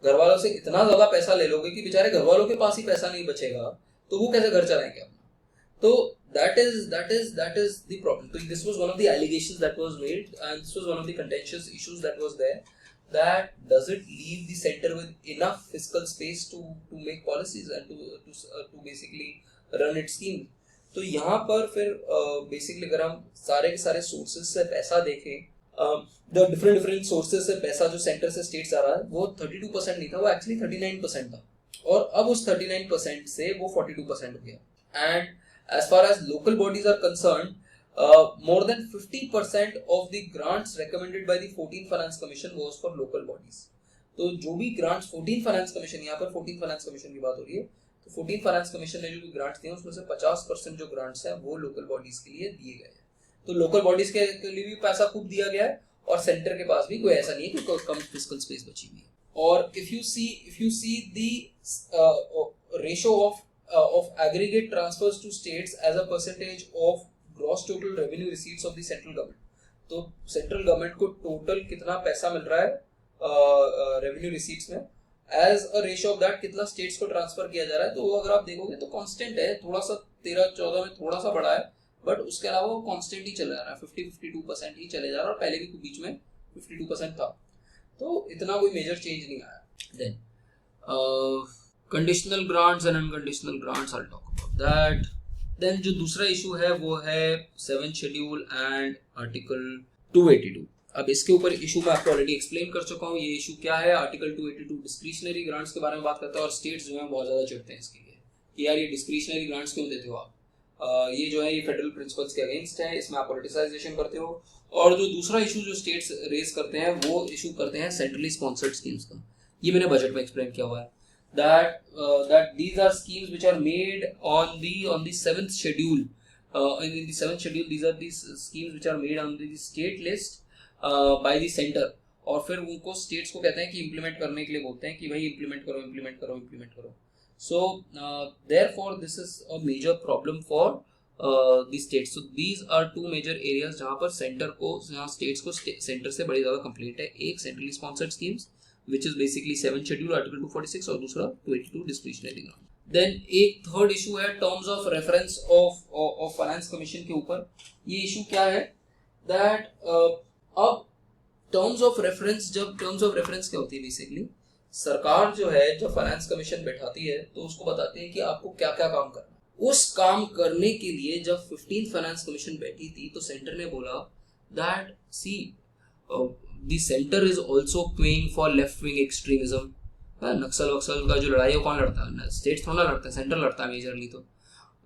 घर वालों से इतना ज्यादा पैसा ले लोगे कि बेचारे घर वालों के पास ही पैसा नहीं बचेगा तो वो कैसे घर चलाएंगे अपना. तो that is the problem. So this was one of the allegations that was made, and this was one of the contentious issues that was there, that does it leave the center with enough fiscal space to make policies and to basically run its scheme. तो यहाँ पर फिर basically अगर हम सारे के सारे sources से पैसा देखें, द डिफरेंट सोर्सेज से पैसा जो सेंटर से स्टेट्स आ रहा है वो 32% नहीं था, वो एक्चुअली 39% था, और अब उस 39% से वो 42% हो गया. And as far as local bodies are concern, more than 50% of the grants recommended by the 14th Finance Commission was for local bodies. तो जो भी grants 14th Finance Commission, यहाँ पर 14th Finance Commission की बात हो रही है, तो 14th Finance Commission ने जो भी grants दिए उसमें से 50% जो grants हैं वो local bodies के लिए दिए गए हैं. तो local bodies के लिए भी पैसा खूब दिया गया है, और center के पास भी कोई ऐसा नहीं है कि कोई कम fiscal space बची हुई है. और if you see the ratio of aggregate transfers to states as a percentage of gross total revenue receipts of the central government, तो central government को total कितना पैसा मिल रहा है revenue receipts में, as a ratio of that कितना states को transfer किया जा रहा है, तो वो अगर आप देखोगे तो constant है, थोड़ा सा 13-14 में थोड़ा सा बढ़ा है, बट उसके अलावा वो constant ही चला जा रहा है, 50-52% ही चले जा रहा है, और पहले भी बीच में 52% था, तो इतना कोई मेजर चेंज नहीं आया. Then conditional grants and unconditional grants, I'll talk about that. Then जो दूसरा इशू है वो है 7th शेड्यूल एंड आर्टिकल 282. अब इसके ऊपर इशू मैं आपको ऑलरेडी एक्सप्लेन कर चुका हूँ. ये इशू क्या है? आर्टिकल 282 डिस्क्रिशनरी ग्रांट्स के बारे में बात करता है, और स्टेट्स जो हैं बहुत ज़्यादा चिढ़ते हैं इसके लिए कि यार ये डिस्क्रिशनरी ग्रांट्स क्यों देते हो आप, ये जो है ये फेडरल प्रिंसिपल्स के अगेंस्ट है, इसमें आप पॉलिटिसाइजेशन करते हो. और जो दूसरा इशू जो स्टेट्स रेज करते हैं वो इशू करते हैं सेंट्रली स्पॉन्सर्ड स्कीम्स का. ये मैंने बजट में एक्सप्लेन किया हुआ है. that these are schemes which are made on the seventh schedule. In the seventh schedule, these are these schemes which are made on the state list by the center, और फिर उनको states को कहते हैं कि implement करने के लिए बोलते हैं कि भाई implement करो. So therefore this is a major problem for the states. So these are two major areas जहाँ पर center को, जहाँ states को center से बड़ी ज़्यादा complaint है. एक centrally sponsored schemes which is basically 7th schedule article 246 और दूसरा 282 discretionary grant. Then एक third issue है terms of reference of finance commission के ऊपर. ये issue क्या है that अब terms of reference, जब terms of reference क्या होती है basically, सरकार जो है जब फाइनेंस कमीशन बैठाती है तो उसको बताती है कि आपको क्या क्या काम करना है. उस काम करने के लिए जब 15th फाइनेंस कमीशन बैठी थी तो सेंटर ने बोला that see the centre is also paying for left wing extremism. Naxal वक्सल का जो लड़ाई है कौन लड़ता है? स्टेट्स थोड़ा लड़ता है, सेंटर लड़ता है मेजरली. तो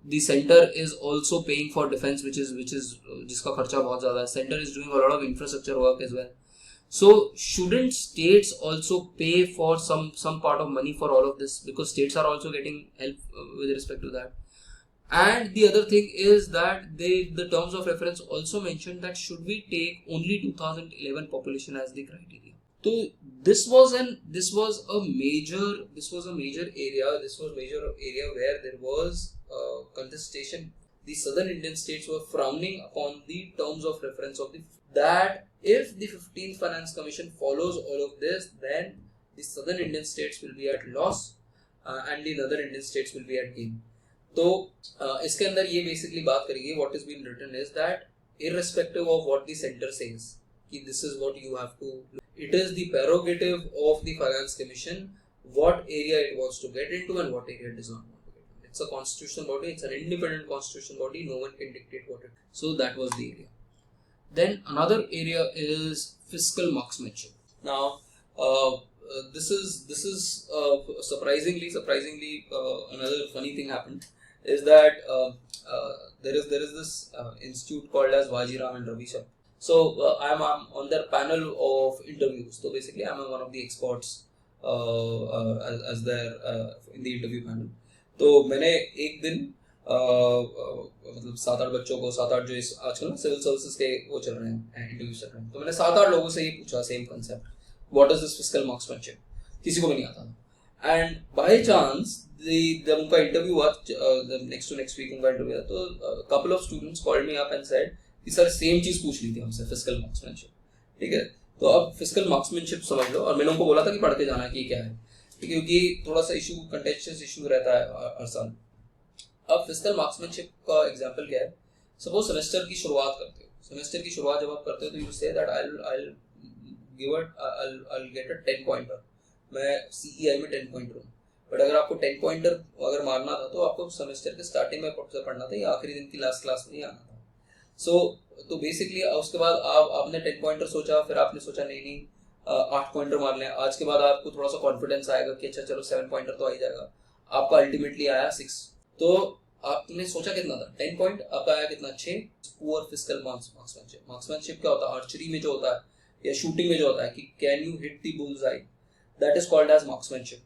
the centre is also paying for defence which is जिसका खर्चा बहुत ज्यादा है. Centre is doing a lot of infrastructure work as well. So shouldn't states also pay for some part of money for all of this, because states are also getting help with respect to that. And the other thing is that the terms of reference also mentioned that should we take only 2011 population as the criteria. So this was a major area where there was contestation. The southern Indian states were frowning upon the terms of reference of that if the 15th Finance Commission follows all of this, then the southern Indian states will be at loss and the northern Indian states will be at gain. तो इसके अंदर ये basically बात करेंगे. What is being written is that irrespective of what the center says, कि this is what you have to, it is the prerogative of the Finance Commission what area it wants to get into and what area it does not want to get into. It's a constitutional body, it's an independent constitutional body, no one can dictate what it. So that was the area. Then another area is fiscal marksmanship. Now, this is surprisingly another funny thing happened is that there is this institute called as Vajiram and Ravi Shah. So I'm on their panel of interviews. So basically, I'm one of the experts as their in the interview panel. तो मैंने एक दिन मतलब 7-8 बच्चों को, 7-8 जो इस आजकल ना सिविल सर्विसेज के वो चल रहे हैं, इंटरव्यू चल रहे हैं, तो मैंने 7-8 लोगों से ये पूछा same concept, what is this fiscal marksmanship. किसी को भी नहीं आता था. एंड बाय चांस जब उनका इंटरव्यू हुआ, नेक्स्ट वीक उनका इंटरव्यू था, तो couple of students called me up and said कि सर सेम चीज पूछ ली थी हमसे, फिस्कल मार्क्समैनशिप. ठीक है, तो अब फिस्कल मार्क्समैनशिप समझ लो. और मैंने उनको बोला था कि पढ़ के जाना कि क्या है, क्योंकि थोड़ा सा इशू, कंटेंशियस इशू रहता है हर साल. अब फिस्कल मार्क्समैनशिप का एग्जांपल क्या है? सपोज सेमेस्टर की शुरुआत करते हो. सेमेस्टर की शुरुआत जब आप करते हो तो you say that I'll get a 10 pointer. मैं CEI में 10 पॉइंटर हूँ, बट अगर आपको 10 पॉइंटर अगर मारना था तो आपको सेमेस्टर के स्टार्टिंग में पढ़ना था या आखिरी दिन की लास्ट क्लास में ही आना था. तो बेसिकली उसके बाद आपने 10 पॉइंटर सोचा, फिर आपने सोचा नहीं 8 पॉइंटर मार लें. आज के बाद आपको थोड़ा सा कॉन्फिडेंस आएगा कि अच्छा चलो 7 पॉइंटर तो आ ही जाएगा. आपका अल्टीमेटली आया 6. तो आपने सोचा कितना था? 10 पॉइंट. आपका आया कितना? 6. Poor fiscal marksmanship. मार्क्समैनशिप क्या होता है? आर्चरी में जो होता है या शूटिंग में जो होता है कि can you hit the bull's eye, that is called as marksmanship.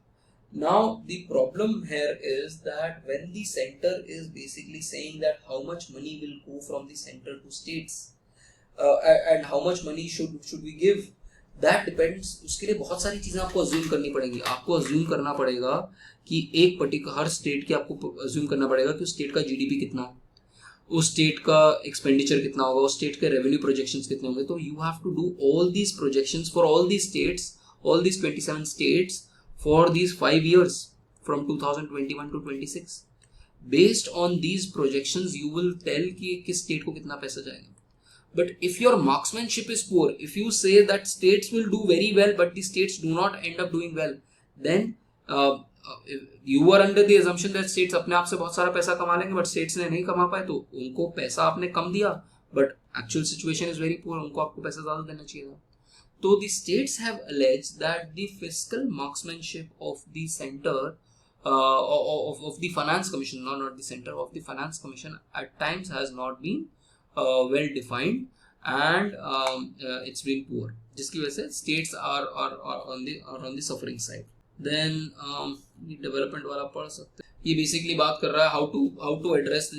Now the problem here is that when the centre is basically saying that how much money will go from the centre to states and how much money should we give, that depends. उसके लिए बहुत सारी चीजें आपको assume करनी पड़ेंगी. आपको assume करना पड़ेगा कि एक पर्टिकुलर हर स्टेट की आपको अज्यूम करना पड़ेगा कि उस स्टेट का जीडीपी कितना हो, उस स्टेट का एक्सपेंडिचर कितना होगा, उस स्टेट के रेवेन्यू प्रोजेक्शंस कितने होंगे. तो you have to do all these projections for all these स्टेट्स, ऑल दीज 27 states for these 5 years from 2021 to 26. Based on these projections, you will tell कि किस स्टेट को कितना पैसा जाएगा. But if your marksmanship is poor, if you say that states will do very well but the states do not end up doing well, then you are under the assumption that states अपने आप से बहुत सारा पैसा कमा लेंगे, but states ने नहीं कमा पाए तो उनको पैसा आपने कम दिया, but actual situation is very poor, उनको आपको पैसा ज़्यादा देना चाहिए था. तो the states have alleged that the fiscal marksmanship of the center of the finance commission, not the center, of the finance commission at times has not been well defined and it's been poor, जिसकी वजह से states are on the suffering side. Then development वाला पढ़ सकते हैं. ये basically बात कर रहा है how to address the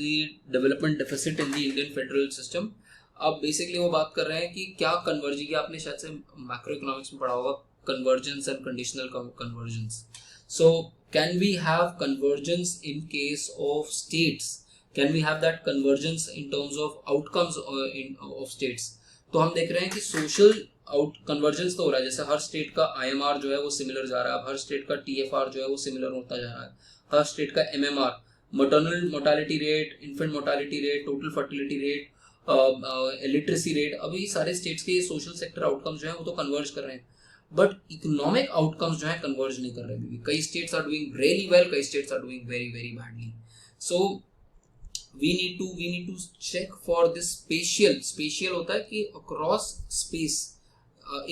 development deficit in the Indian federal system. अब बेसिकली वो बात कर रहे हैं कि क्या कन्वर्ज, ये आपने शायद से मैक्रो इकोनॉमिक्स में पढ़ा होगा, convergence and conditional convergence. So can we have convergence in case of states? Can we have that convergence in terms of outcomes of states? तो हम देख रहे हैं कि सोशल आउट कन्वर्जेंस तो हो रहा है, जैसे हर स्टेट का IMR जो है वो सिमिलर जा रहा है, अब हर स्टेट का TFR जो है वो सिमिलर होता जा रहा है, हर स्टेट का MMR, maternal mortality rate, infant mortality rate, total fertility rate, literacy rate, अभी सारे स्टेट्स के सोशल सेक्टर आउटकम्स जो है वो तो कन्वर्ज कर रहे हैं, बट इकोनॉमिक आउटकम्स जो है कन्वर्ज नहीं कर रहे हैं. कई states are doing really well, कई states are doing very very badly. So we need to check for this spatial होता है कि across space,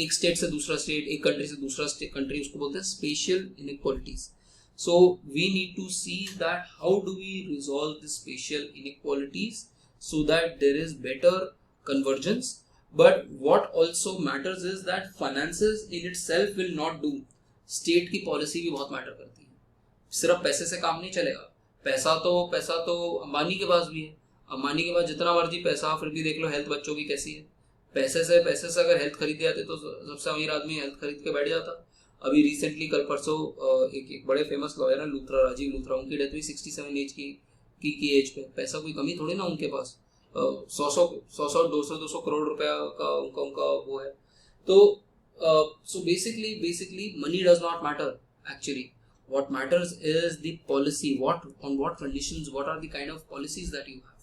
एक स्टेट से दूसरा स्टेट, एक कंट्री से दूसरा कंट्री, उसको बोलते हैं spatial inequalities. So we need to see that how do we resolve the spatial inequalities so that there is better convergence. But what also matters is that finances in itself will not do. State की policy भी बहुत matter करती है. सिर्फ पैसे से काम नहीं चलेगा. पैसा तो अंबानी के पास भी है, अंबानी के पास जितना मर्जी पैसा, फिर भी देख लो हेल्थ बच्चों की कैसी है. पैसे से अगर हेल्थ खरीद जाते तो सबसे अमीर आदमी हेल्थ खरीद के बैठ जाता. अभी रिसेंटली कल परसों एक बड़े फेमस लॉयर है लूथरा, राजीव लूथरा, उनकी डेथ हुई 67 एज की एज पे. पैसा कोई कमी थोड़ी ना उनके पास, 100 करोड़ रुपया का उनका वो है. तो so basically money does not matter actually. What matters is the policy, on what conditions, what are the kind of policies that you have.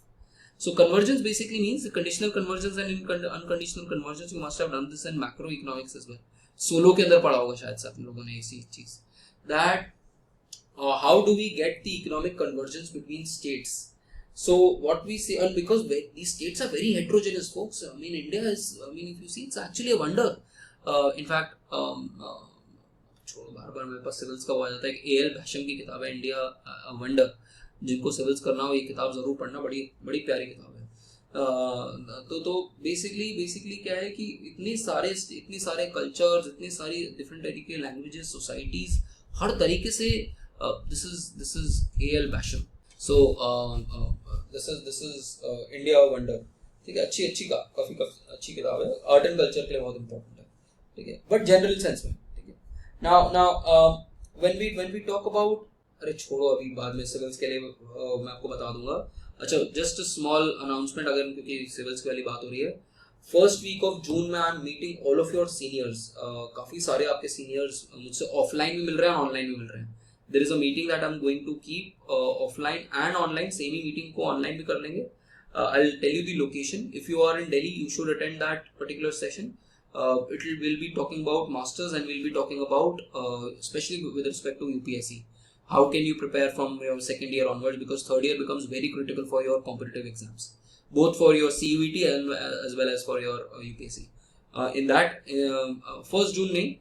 So convergence basically means the conditional convergence and unconditional convergence. You must have done this in macroeconomics as well. Solo के अंदर पढ़ा होगा शायद से आप लोगों ने इसी चीज, that how do we get the economic convergence between states. So what we say, and because these states are very heterogeneous folks, I mean India is, I mean if you see, it's actually a wonder. In fact छोड़ो, बार मेरे पास civils का वो आ जाता है. A.L. भैशम की किताब है India wonder, जिनको सिविल्स करना हो ये किताब जरूर पढ़ना, बड़ी प्यारी किताब है. तो बेसिकली क्या है कि इतने सारे कल्चर्स, इतनी सारी डिफरेंट तरीके के लैंग्वेजेस, सोसाइटीज, हर तरीके से दिस इज A.L. भैशम. So this is India wonder. ठीक है, अच्छी काफी अच्छी किताब है, आर्ट एंड कल्चर के लिए बहुत इंपॉर्टेंट है. ठीक है, बट जनरल सेंस में. ठीक है, now when we talk about, अरे छोड़ो अभी बाद में सिविल्स के लिए मैं आपको बता दूंगा. अच्छा, जस्ट अ स्मॉल अनाउंसमेंट, अगर क्योंकि सिविल्स की वाली बात हो रही है. फर्स्ट वीक ऑफ जून में I am meeting all of your seniors. काफी सारे आपके सीनियर्स मुझसे ऑफलाइन भी मिल रहे हैं, ऑनलाइन भी मिल रहे हैं. There is a meeting that I am going to keep offline and online. Same ही मीटिंग को ऑनलाइन भी कर लेंगे. I'll tell you the location. If you are in Delhi, you should attend that particular session. We'll be talking about masters, and we'll be talking about especially with respect to UPSC. How can you prepare from your second year onwards, because third year becomes very critical for your competitive exams, both for your CUET and as well as for your UPSC. In that first June नहीं,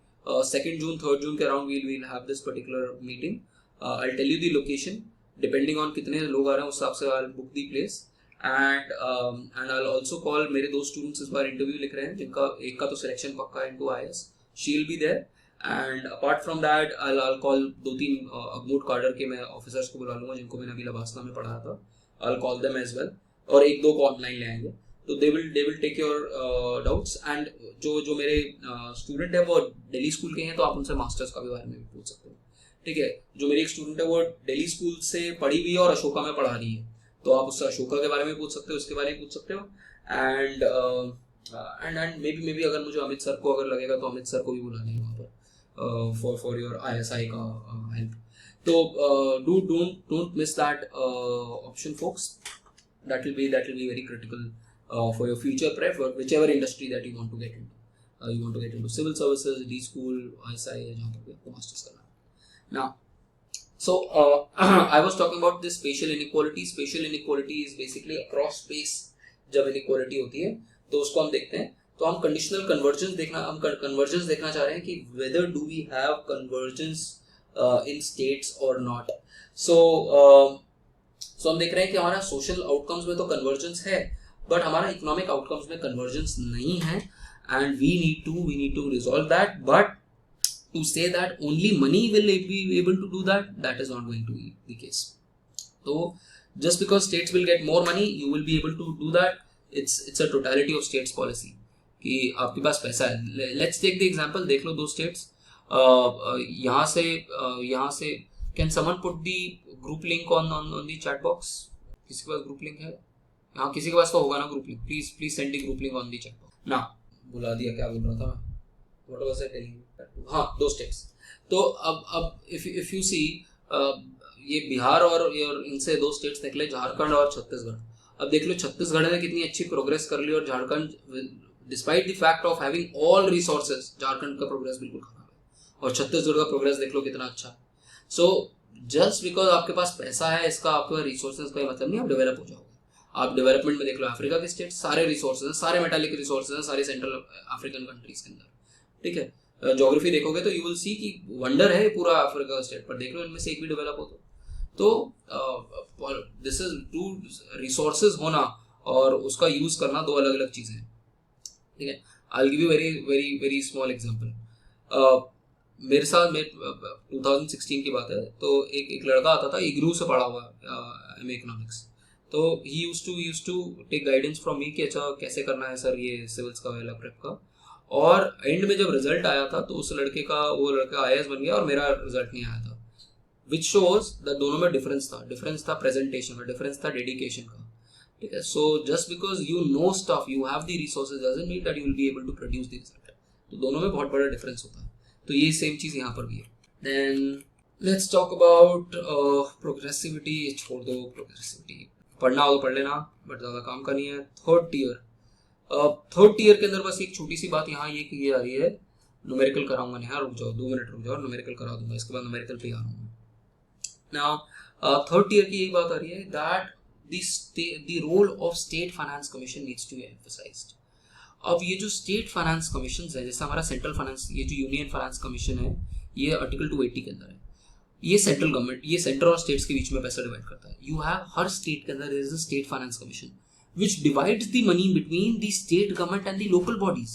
2nd June 3rd June के around we'll have this particular meeting. I'll tell you the location. Depending on कितने लोग आ रहे हैं उस हिसाब से I'll book the place. And I'll also call, मेरे दो स्टूडेंट्स इस बार इंटरव्यू लिख रहे हैं, जिनका एक का तो सिलेक्शन पक्का है into IAS. She'll be there. And apart from that, I'll call 2-3 AGMUT कार्डर के मैं ऑफिसर्स को बुला लूंगा, जिनको मैंने अभी लबासना में पढ़ाया था. I'll call them as well. और 1-2 को ऑनलाइन ले आएंगे. तो they will take your doubts. And जो मेरे स्टूडेंट है वो दिल्ली स्कूल के हैं, तो आप उनसे मास्टर्स का भी बारे में भी पूछ सकते हो. ठीक है, जो मेरी एक स्टूडेंट है वो दिल्ली स्कूल से पढ़ी हुई है और अशोका में पढ़ा रही है, तो आप उससे अशोका के बारे में पूछ सकते हो, उसके बारे में पूछ सकते हो. एंड मे बी अगर मुझे अमित सर को अगर लगेगा तो अमित सर को भी बुला लेंगे वहाँ पर फॉर योर ISI का हेल्प. तो don't miss that option folks. That will be very critical for your future prep for whichever industry that you want to get into. You want to get into civil services, D school, ISI, या जहाँ पर भी आपको masters करना है. Now, so I was talking about this spatial inequality. Spatial inequality is basically across space. जब inequality होती है तो उसको हम देखते हैं. तो हम conditional convergence देखना चाह रहे हैं कि whether do we have convergence in states or not. So हम देख रहे हैं कि हमारा social outcomes में तो convergence है, but हमारा economic outcomes में convergence नहीं है, and we need to resolve that. But to say that only money will be able to do that, that is not going to be the case. So just because states will get more money, you will be able to do that. It's a totality of states policy कि आपके पास पैसा है. Let's take the example, देख लो दो states, यहाँ से can someone put the group link on the chat box? किसी के पास group link है? हाँ, किसी के पास तो होगा ना group link. Please send the group link on the chat box. ना भुला दिया, क्या बोल रहा था मैं? What was I telling you? हाँ, दो states. तो अब if you see ये बिहार और इनसे दो states निकले, झारखंड और छत्तीसगढ़. अब देख लो छत्तीसगढ़ ने कितनी अच्छी प्रोग्रेस कर ली और Jharkhand despite the fact of having all resources, Jharkhand का प्रोग्रेस बिल्कुल खराब है और छत्तीसगढ़ का प्रोग्रेस देख लो कितना अच्छा है. सो जस्ट बिकॉज आपके पास पैसा है, इसका आपके पास रिसोर्सेज का मतलब नहीं आप डेवलप हो जाओगे. आप डेवलपमेंट में देख लो अफ्रीका के स्टेट, सारे रिसोर्सेज हैं, सारे मेटालिक रिसोर्सेज हैं सारे सेंट्रल अफ्रीकन कंट्रीज के अंदर. ठीक है, ज्योग्राफी देखोगे तो यू विल सी कि वंडर है पूरा अफ्रीका स्टेट, पर देख लो इनमें से एक भी डेवलप हो तो दिस इज टू रिसोर्सेज होना और उसका यूज करना दो अलग अलग चीजें हैं. ठीक है, I will give you very very very small example. मेरे साथ 2016 की बात है, तो एक लड़का आता था, इग्नू से पढ़ा हुआ एमए इकोनॉमिक्स. तो he used to take guidance from me कि अच्छा कैसे करना है सर ये सिविल्स का वेला प्रेप का. और एंड में जब रिजल्ट आया था तो उस लड़के का, वो लड़का IAS बन गया और मेरा रिजल्ट नहीं आया था. विच शोज दैट दोनों में डिफरेंस था प्रेजेंटेशन में, डिफरेंस था डेडिकेशन का. ठीक है, so just because you know stuff, you have the resources doesn't mean that you will be able to produce the result. तो दोनों में बहुत बड़ा डिफरेंस होता है. तो ये सेम चीज यहाँ पर भी है. Then let's talk about progressivity. छोड़ दो प्रोग्रेसिविटी, पढ़ना हो तो पढ़ लेना, बट ज़्यादा काम का नहीं है. थर्ड टीयर के अंदर बस एक छोटी सी बात यहाँ ये की जा रही है, न्यूमेरिकल कराऊंगा. नहीं, रुक जाओ 2 मिनट रुक जाओ, न्यूमेरिकल करा दूंगा, इसके बाद न्यूमेरिकल पे आ रहा हूँ. नाउ थर्ड टीयर की यही बात आ रही है that the role of state finance commission needs to be emphasized. अब ये जो स्टेट फाइनेंस कमीशन है, जैसे हमारा सेंट्रल फाइनेंस, ये जो यूनियन फाइनेंस कमीशन है, ये आर्टिकल 280 के अंदर है. ये सेंट्रल गवर्नमेंट, ये सेंटर और स्टेट्स के बीच में पैसा डिवाइड करता है. यू हैव हर स्टेट के अंदर is a state finance commission which divides the money between the state government and the local bodies.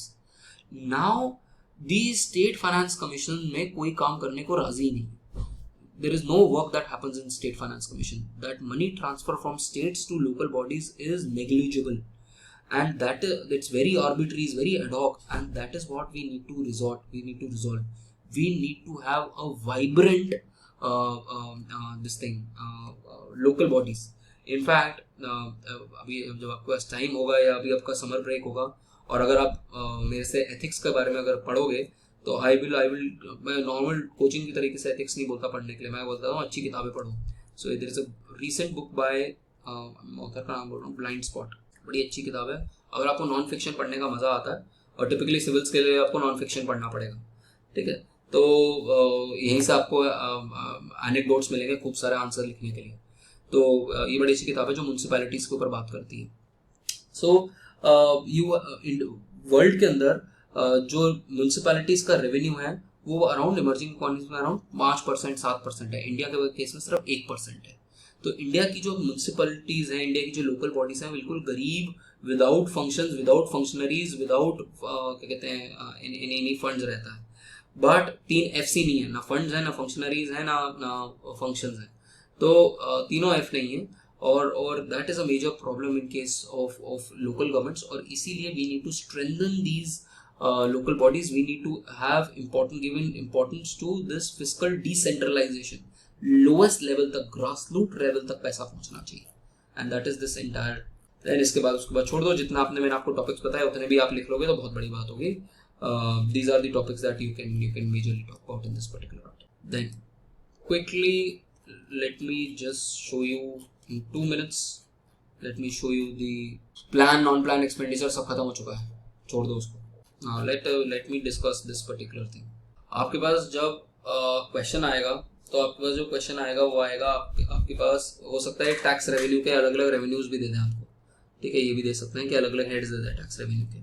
Now these state finance commission में कोई काम करने को राजी नहीं. There is no work that happens in state finance commission. That money transfer from states to local bodies is negligible, and it's very arbitrary, is very ad hoc, and that is what we need to resolve. We need to have a vibrant local bodies. In fact, अभी जब आपके पास time होगा या अभी आपका summer break होगा और अगर आप मेरे से एथिक्स के बारे में अगर पढ़ोगे तो आई विल मैं नॉर्मल कोचिंग की तरीके से एथिक्स नहीं बोलता पढ़ने के लिए, मैं बोलता हूँ अच्छी किताबें पढ़ो. So there is a recent book by author का नाम बोल रहा हूँ, ब्लाइंड स्पॉट. बड़ी अच्छी किताब है. अगर आपको नॉन फिक्शन पढ़ने का मज़ा आता है, और टिपिकली सिविल्स के लिए आपको नॉन फिक्शन पढ़ना पड़ेगा. ठीक है, तो यहीं से आपको एनेक्डोट्स मिलेंगे खूब सारे आंसर लिखने के लिए. तो ये बड़ी अच्छी किताब है जो म्यूनसिपैलिटीज के ऊपर बात करती है. सो वर्ल्ड के अंदर जो म्यूनसिपैलिटीज का रेवेन्यू है वो अराउंड इमर्जिंग इकोनॉमीज में अराउंड 5% 7% है. इंडिया के केस में सिर्फ 1% है. तो इंडिया की जो म्यूनसिपैलिटीज हैं, इंडिया की जो लोकल बॉडीज हैं, बिल्कुल गरीब, without functions, without functionaries, without क्या कहते हैं एनी फंड्स रहता है. बट 3 FC नहीं है, ना फंड्स है, ना फंक्शनरीज है, ना फंक्शंस है. तो तीनों F नहीं है, और that is a major problem in case of local governments. और इसीलिए we need to strengthen these local bodies. We need to have given importance to this fiscal decentralization. Lowest level तक, grassroots level तक पैसा पहुंचना चाहिए, and that is this entire. Then उसके बाद छोड़ दो, जितना मैंने आपको टॉपिक्स बताया उतने भी आप लिख लोगे तो बहुत बड़ी बात होगी. These are the topics that you can majorly talk about in this particular article. Then quickly let me just show you in 2 minutes. Let me show you the plan, non-plan expenditure सब खत्म हो चुका है, छोड़ दो उसको. Let me discuss this particular thing. आपके पास जब क्वेश्चन आएगा तो आपके पास जो क्वेश्चन आएगा वो आएगा आपके पास हो सकता है टैक्स रेवेन्यू के अलग अलग रेवेन्यूज भी दे दें आपको. ठीक है, ये भी दे सकते हैं कि अलग अलग हेड्स दे दें टैक्स रेवेन्यू के.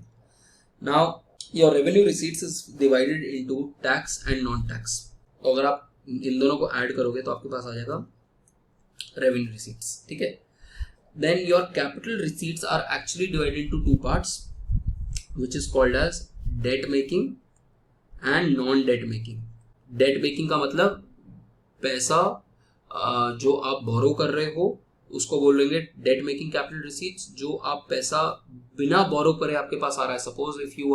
Now your revenue receipts is divided into tax and non tax. तो अगर आप इन दोनों को ऐड करोगे तो आपके पास आ जाएगा रेवेन्यू रिसीट्स. ठीक है, then your capital receipts are actually divided into 2 parts, which is called as debt making and non-debt making. Debt making का मतलब पैसा जो आप बोरो कर रहे हो उसको बोलेंगे डेट मेकिंग कैपिटल रिसीट्स। जो आप पैसा बिना बोरो करे आपके पास आ रहा है, suppose if you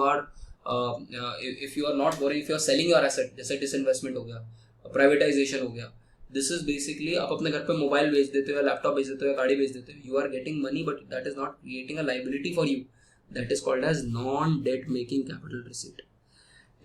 are not borrowing, if you are selling your asset, जैसे डिसइन्वेस्टमेंट हो गया, प्राइवेटाइजेशन हो गया, दिस इज बेसिकली आप अपने घर पे मोबाइल बेच देते हो या लैपटॉप बेच देते हो या गाड़ी बेच देते हो, you are getting money but that is not creating a liability for you, that is called as non debt making capital receipt.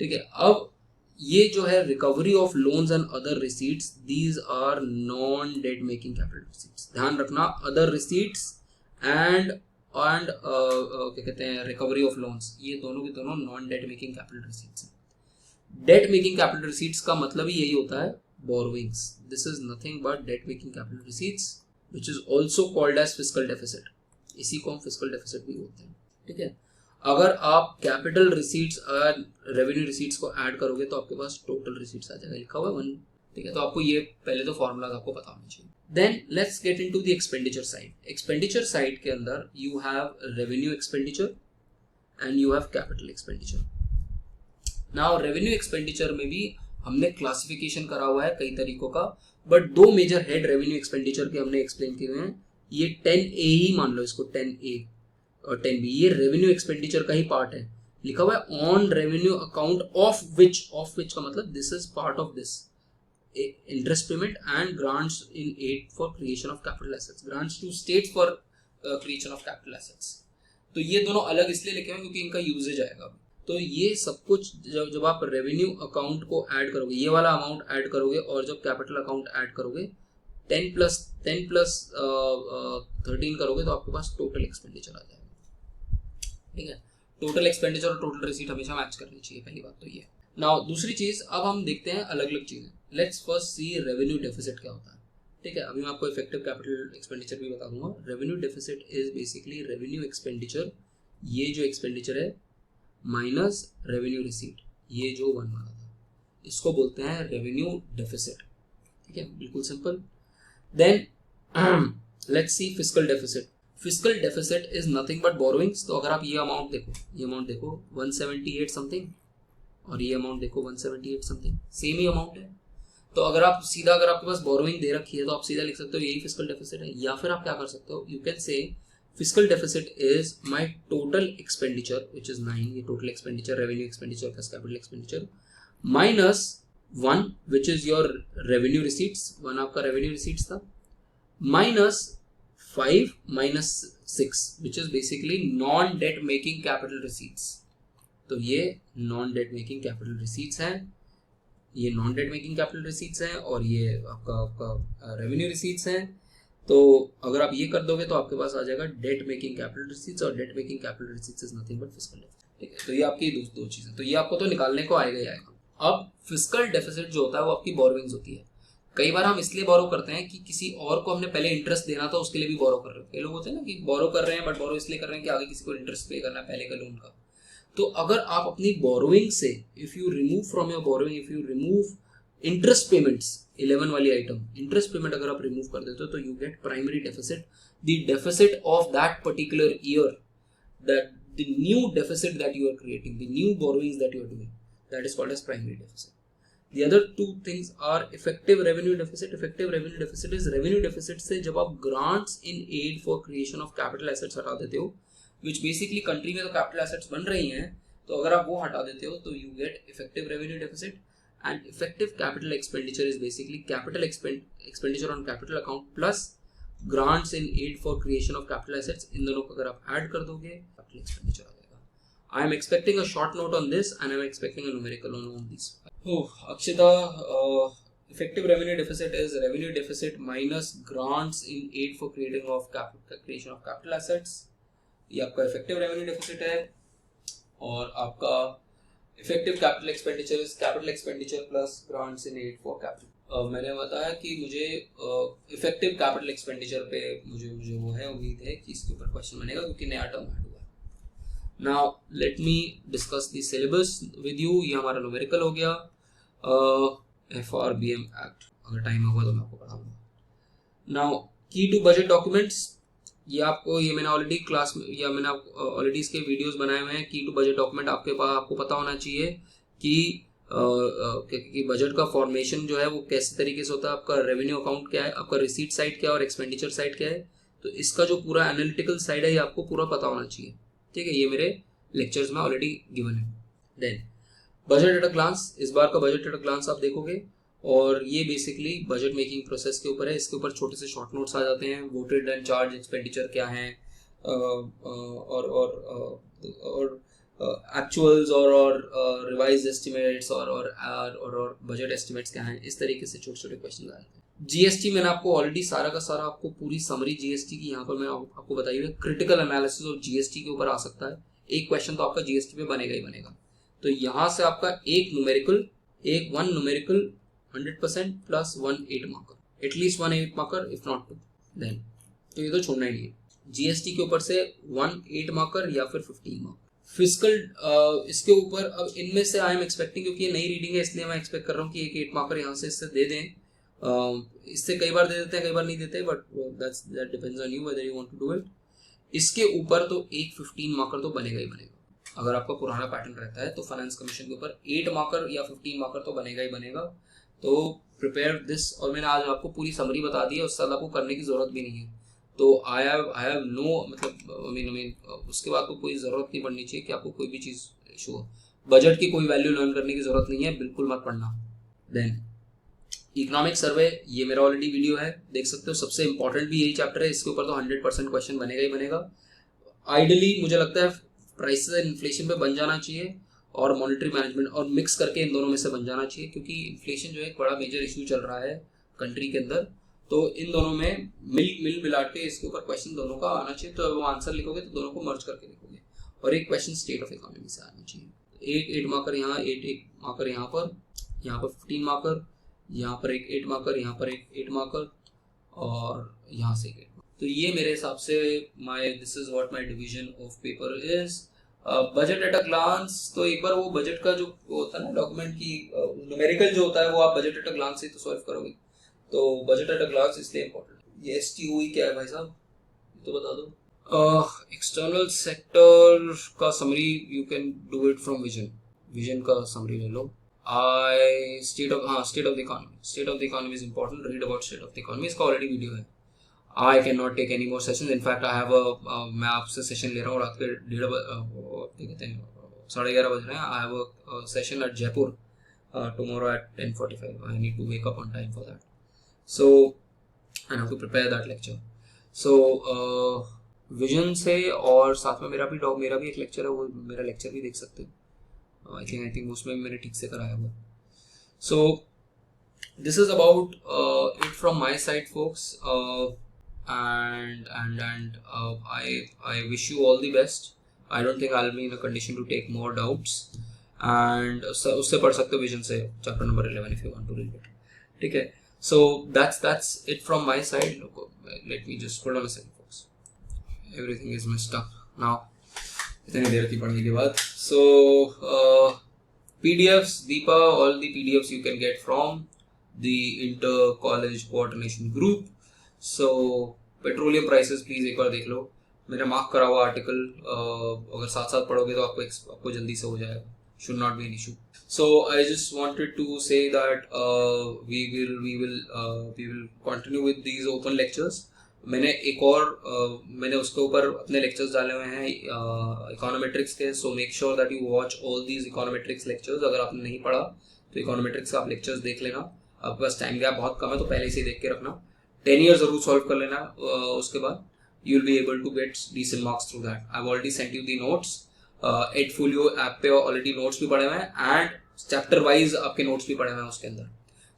ठीक है, अब ये जो है recovery of loans and other receipts, these are non debt making capital receipts. ध्यान रखना, other receipts and क्या कहते हैं रिकवरी ऑफ लोन्स, ये दोनों के दोनों non debt making capital receipts हैं। डेट मेकिंग कैपिटल रिसीट्स का मतलब ही यही होता है borrowings. This is nothing but debt making capital receipts, which is also called as fiscal deficit. इसी को हम fiscal deficit भी बोलते हैं। ठीक है, अगर आप कैपिटल रिसीट्स और रेवेन्यू रिसीट्स को ऐड करोगे तो आपके पास टोटल रिसीट्स आ जाएगा, लिखा हुआ है 1। ठीक है, तो आपको ये पहले तो फॉर्मूला आपको पता होना चाहिए। Then let's get into the expenditure side. Expenditure side के अंदर you have revenue expenditure and you have capital expenditure. Now revenue expenditure में भी हमने क्लासिफिकेशन करा हुआ है कई तरीकों का, but 2 major head revenue expenditure के हमने एक्सप्लेन किए हुए हैं। ये 10A ही मान लो इसको, 10A और 10B, ये रेवेन्यू एक्सपेंडिचर का ही पार्ट है। लिखा हुआ है on revenue account of which का मतलब this is part of this interest payment and grants in aid for creation of capital assets, grants to states for creation of capital assets. तो ये दोनों अलग इसलिए लिखे हुए क्योंकि इनका यूजेज आएगा। तो ये सब कुछ जब आप रेवेन्यू अकाउंट को ऐड करोगे, ये वाला अमाउंट ऐड करोगे और जब कैपिटल अकाउंट ऐड करोगे 10 प्लस 13 करोगे तो आपके पास टोटल एक्सपेंडिचर आ जाएगा। ठीक है, टोटल एक्सपेंडिचर और टोटल रिसीट हमेशा मैच करनी चाहिए, पहली बात तो ये। नाउ दूसरी चीज, अब हम देखते हैं अलग अलग चीजें। Let's first see revenue deficit क्या होता है। ठीक है, अभी मैं आपको इफेक्टिव कैपिटल एक्सपेंडिचर भी बता दूंगा। Revenue deficit is basically revenue expenditure, ये जो एक्सपेंडिचर है माइनस रेवेन्यू रिसीट, ये जो 1 वाला था, इसको बोलते हैं रेवेन्यू डेफिसिट। ठीक है, बिल्कुल simple. Then let's see fiscal deficit. Fiscal deficit is nothing but borrowings. तो अगर आप ये अमाउंट देखो, ये अमाउंट देखो 178 समथिंग और ये अमाउंट देखो 178 समथिंग, सेम ही अमाउंट है। तो अगर आप सीधा, अगर आपके पास बोरोइंग दे रखी है तो आप सीधा लिख सकते हो यही फिस्कल डेफिसिट है। या फिर आप क्या कर सकते हो, you can say fiscal deficit is my total expenditure which is 9, ये total expenditure, revenue expenditure plus capital expenditure, minus 1 which is your revenue receipts, 1 आपका revenue receipts था, minus 5 minus 6 which is basically non debt making capital receipts। तो ये non debt making capital receipts हैं, ये non debt making capital receipts हैं और ये आपका revenue receipts हैं। तो अगर आप ये कर दोगे तो आपके पास आ जाएगा डेट मेकिंग कैपिटल रिसीट्स, और debt making capital receipts is nothing but fiscal deficit. ठीक है, तो ये आपकी दो चीजें, तो ये आपको तो निकालने को आएगा ही आएगा। अब फिस्कल डेफिसिट जो होता है वो आपकी बोरोइंग्स होती है। कई बार हम इसलिए बोरो करते हैं कि किसी और को हमने पहले इंटरेस्ट देना था, उसके लिए भी बोरो कर रहे हो। कई लोग होते हैं ना कि बोरो कर रहे हैं, बट बोरो इसलिए कर रहे हैं कि आगे किसी को इंटरेस्ट पे करना है पहले का लोन का। तो अगर आप अपनी बोरोइंग से, if you remove from your borrowing, if you remove interest payments, 11 वाली आइटम, इंटरेस्ट पेमेंट अगर आप रिमूव कर देते हो तो you get primary deficit, the deficit of that particular year, that the new deficit that you are creating, the new borrowings that you are doing, that is called as primary deficit. The other two things are effective revenue deficit. Effective revenue deficit is revenue deficit से जब आप grants in aid for creation of capital assets हटा देते हो, which basically country में तो capital assets बन रही हैं, तो अगर आप वो हटा देते हो तो you get effective revenue deficit। And effective capital expenditure is basically capital expenditure on capital account plus grants in aid for creation of capital assets। इन दोनों को अगर आप ऐड कर दोगे capital expenditure आ जाएगा। I am expecting a short note on this and I am expecting a numerical on this। Oh, Akshita, effective revenue deficit is revenue deficit minus grants in aid for creation of capital assets। ये आपका effective revenue deficit है। और आपका effective capital expenditure is capital expenditure plus grants in aid for capital. मैंने बताया कि मुझे effective capital expenditure पे मुझे वो है, उम्मीद है कि इसके ऊपर क्वेश्चन बनेगा क्योंकि नया टर्म ऐड हुआ है। Now let me discuss the syllabus with you. ये हमारा न्यूमेरिकल हो गया, FRBM एक्ट, अगर टाइम होगा तो मैं आपको पढ़ाऊंगा। नाउ की टू बजट डॉक्यूमेंट्स, ये आपको, ये मैंने ऑलरेडी क्लास में, या मैंने ऑलरेडी इसके वीडियोस बनाए हुए हैं। की टू बजट डॉक्यूमेंट आपको पता होना चाहिए कि कि बजट का फॉर्मेशन जो है वो कैसे तरीके से होता है, आपका रेवेन्यू अकाउंट क्या है, आपका रिसीट साइड क्या है और एक्सपेंडिचर साइड क्या है। तो इसका जो पूरा एनालिटिकल साइड है ये आपको पूरा पता होना चाहिए, ठीक है। ये मेरे लेक्चर्स में ऑलरेडी गिवन है। Then budget at a glance, इस बार का बजट एट अ ग्लांस आप देखोगे और ये बेसिकली बजट मेकिंग प्रोसेस के ऊपर है। इसके ऊपर छोटे से शॉर्ट नोट्स आ जाते हैं, वोटेड एंड चार्ज एक्सपेंडिचर क्या है और एक्चुअल्स और रिवाइज एस्टिमेट्स और बजट एस्टिमेट्स क्या हैं, इस तरीके से छोटे छोटे क्वेश्चन आए हैं। जीएसटी मैंने आपको ऑलरेडी सारा का सारा आपको पूरी समरी जीएसटी की यहाँ पर मैं आपको बताई हुई है। क्रिटिकल एनालिसिस ऑफ जीएसटी के ऊपर आ सकता है, एक क्वेश्चन तो आपका जीएसटी पे बनेगा ही बनेगा। तो यहाँ से आपका one numerical 100% plus 1 8 marker, at least 1 8 marker if not 2 then, तो ये तो छोड़ना ही नहीं है। जीएसटी के ऊपर से 1 8 मार्कर या फिर 15 मार्कर। फिजिकल इसके ऊपर अब इनमें से आई एम एक्सपेक्टिंग, क्योंकि ये नई रीडिंग है इसलिए मैं एक्सपेक्ट कर रहा हूँ कि एक 8 मार्कर यहाँ से इससे दे दें। इससे कई बार दे देते हैं कई बार नहीं देते, but that depends on you whether you want to do it. इसके ऊपर तो एक 15 मार्कर तो बनेगा ही बनेगा। अगर आपका पुराना पैटर्न रहता है तो फाइनेंस कमीशन के ऊपर 8 मार्कर या 15 मार्कर तो बनेगा ही बनेगा। तो प्रिपेयर दिस, और मैंने आज आपको पूरी समरी बता दी है, उससे ज़्यादा आपको करने की ज़रूरत भी नहीं है। तो आई हैव नो मतलब आई मीन उसके बाद तो कोई ज़रूरत नहीं पड़नी चाहिए कि आपको कोई भी चीज़ इशू हो। बजट की कोई वैल्यू लर्न करने की ज़रूरत नहीं है, बिल्कुल मत पढ़ना। देन इकोनॉमिक सर्वे, ये मेरा ऑलरेडी वीडियो है, देख सकते हो। सबसे इंपॉर्टेंट भी यही चैप्टर है, इसके ऊपर तो 100% क्वेश्चन बनेगा ही बनेगा। आइडियली मुझे लगता है प्राइसेस एंड इन्फ्लेशन पे बन जाना चाहिए और मॉनेटरी मैनेजमेंट, और मिक्स करके इन दोनों में से बन जाना चाहिए, क्योंकि इन्फ्लेशन जो है एक बड़ा मेजर इशू चल रहा है कंट्री के अंदर। तो इन दोनों में मिल मिला के इसके ऊपर क्वेश्चन दोनों का आना चाहिए। तो वो आंसर लिखोगे तो दोनों को मर्ज करके लिखोगे, और एक क्वेश्चन स्टेट ऑफ इकोनॉमी से आना चाहिए। एक 8 मार्कर यहाँ, 8 मार्कर यहाँ पर 15 मार्कर, यहाँ पर एक 8 मार्कर, यहाँ पर एक 8 मार्कर, और यहाँ से 8 मार्कर। तो ये मेरे हिसाब से this is what my division of paper is. Budget at a glance, तो एक बार वो बजट का जो होता है ना डॉक्यूमेंट की न्यूमेरिकल जो होता है वो आप बजट एट अ ग्लांस से तो सॉल्व करोगे। तो बजट एट अ ग्लांस इसलिए इम्पोर्टेंट। ये एसटीओई क्या है भाई साहब, तो बता दो। एक्सटर्नल सेक्टर का summary you can do it from vision का समरी ले लो। State of the economy is important, read about state of the economy, इसका ऑलरेडी वीडियो है। I cannot take any more sessions. In fact, I have मैं आपसे session ले रहा हूँ रात के 11:30 बज रहे हैं। I have a session at Jaipur tomorrow at 10:45. I need to wake up on time for that. So I have to prepare that lecture. So vision से, और साथ में मेरा भी एक लेक्चर है, वो मेरा लेक्चर भी देख सकते हो। I think उसमें मैंने ठीक से कराया हुआ। So this is about it from my side, folks. And I wish you all the best. I don't think I'll be in a condition to take more doubts. And उससे पढ़ सकते हो विजन से chapter number 11 if you want to read it. ठीक है, so that's it from my side. Let me just hold on a second, folks. Everything is messed up now. इतनी देर की पढ़ने के बाद. So PDFs, Deepa, all the PDFs you can get from the Inter College Coordination Group. So petroleum prices please एक बार देख लो, मेरा mark करा हुआ आर्टिकल, अगर साथ साथ पढ़ोगे तो आपको जल्दी से हो जाएगा, should not be an issue. So I just wanted to say that we will continue with these open lectures. मैंने उसके ऊपर अपने लेक्चर्स डाले हुए हैं इकोनोमेट्रिक्स के, so make sure that you watch all these econometrics lectures. अगर आपने नहीं पढ़ा तो इकोनोमेट्रिक्स का आप लेक्चर्स देख लेना, आपके पास टाइम गैप बहुत कम है तो पहले से देख के रखना। 10 years जरूर सॉल्व कर लेना, उसके बाद you will be able to get decent marks through that. I have already sent you the notes, Edfolio app पे ऑलरेडी नोट्स भी पड़े हुए हैं एंड चैप्टर वाइज आपके नोट्स भी पड़े हुए हैं उसके अंदर।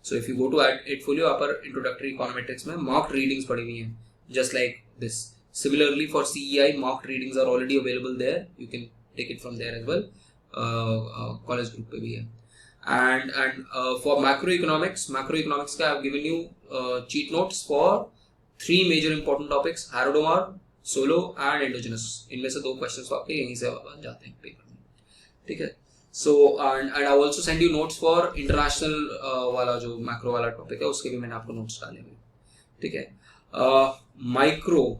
So if you go to Edfolio, आप पर इंट्रोडक्टरी इकोनोमेट्रिक्स में मार्क्ड रीडिंग्स पड़ी हुई हैं just like this. Similarly for CEI marked readings are already available there, you can take it from there as well, college group पे भी है। And for macroeconomics I have given you cheat notes for 3 major important topics: Holodomor, Solo and endogenous. इनमें से 2 questions आपके यहीं से बन जाते हैं पेपर में, ठीक है। So and I also send you notes for international वाला जो macro वाला topic है, उसके भी मैंने आपको notes डाले हुए, ठीक है।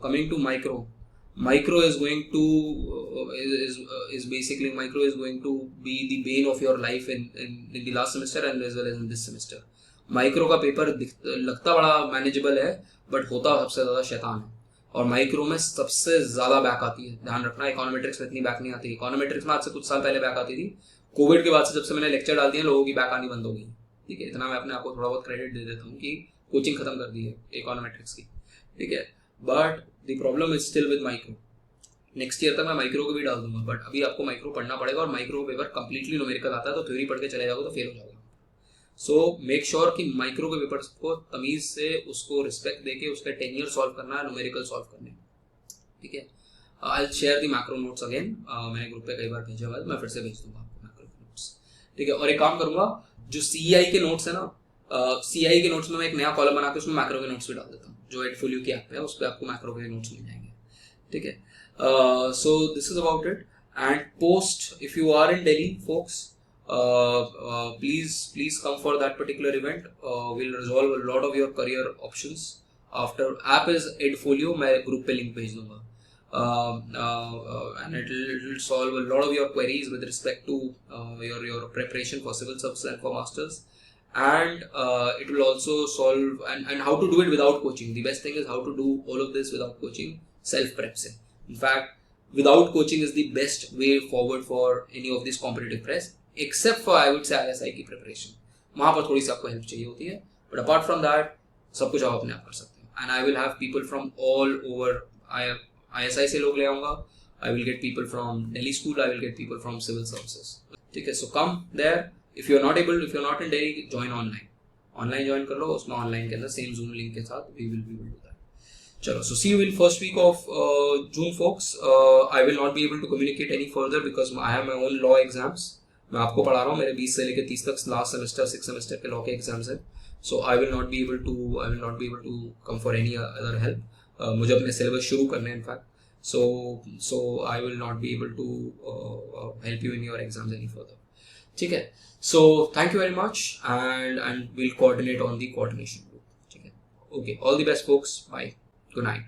Coming to Micro is going to is basically micro is going to be the bane of your life in the last semester and as well as in this semester. Micro का paper लगता बड़ा manageable है but होता सबसे ज्यादा शैतान है, और माइक्रो में सबसे ज्यादा बैक आती है. ध्यान रखना, इकोनोमेट्रिक्स में इतनी बैक नहीं आती. इकोनोमेट्रिक्स में आज से कुछ साल पहले बैक आती थी. कोविड के बाद से जब से मैंने लेक्चर डाल दिए लोगों की बैक आनी बंद हो गई. ठीक है, इतना मैं अपने आप को थोड़ा बहुत क्रेडिट दे देता हूँ कि कोचिंग खत्म कर दी है इकोनोमेट्रिक्स की. ठीक है, but the problem is still with micro. Next year तक मैं माइक्रो को भी डाल दूंगा, बट अभी आपको माइक्रो पढ़ना पड़ेगा. और माइक्रो पेपर कंप्लीटली न्यूमेरिकल आता है, तो थ्योरी पढ़ के चले जाओगे तो फेल हो जाओगे. सो मेक श्योर कि माइक्रो के पेपर्स को तमीज से उसको रिस्पेक्ट देके उसका टेन्योर सॉल्व करना है, न्यूमेरिकल सॉल्व करने. ठीक है, I will share the macro notes again. मैंने ग्रुप पे कई बार भेजा हुआ है, मैं फिर से भेज दूंगा आपको मैक्रो के नोट्स. ठीक है, और एक काम करूंगा, जो सीआई के नोट्स है ना, सीआई के नोट्स में मैं एक नया कॉलम बना के उसमें मैक्रो के नोट्स भी डाल देता हूँ. जो एडफोलियो की ऐप है उस पर आपको मैक्रो के नोट्स मिल जाएंगे. ठीक है, so this is about it. And post, if you are in Delhi folks, please come for that particular event. We'll resolve a lot of your career options. After app is Edfolio, मैं group पे link भेज दूंगा. And it'll solve a lot of your queries with respect to your preparation for civil service and for masters. And it will also solve and how to do it without coaching. The best thing is how to do all of this without coaching, self prep se. In fact, without coaching is the best way forward for any of these competitive press, except for I would say ISI की preparation. वहाँ पर थोड़ी सी आपको help चाहिए होती है, but apart from that, सब कुछ आप अपने आप कर सकते हैं. And I will have people from all over. ISI से लोग ले आऊँगा. I will get people from Delhi school. I will get people from civil services. ठीक है, so come there. If you're not in Delhi, join online. Online join कर लो, उसमें online के अंदर same Zoom link के साथ we will do that. चलो, so see you in first week of June folks. I will not be able to communicate any further because I have my own law exams. मैं आपको पढ़ा रहा हूँ, मेरे 20 से लेकर 30 तक लास्ट सेमेस्टर 6 सेमेस्टर के लॉ के एग्जाम्स हैं. So I will not be able to come for any other help. मुझे अपने सिलेबस शुरू करने हैं in fact. So I will not be able to help you in your exams any further. ठीक है, so thank you very much and we'll coordinate on the coordination group. ठीक है, okay, all the best folks. Bye. Good night.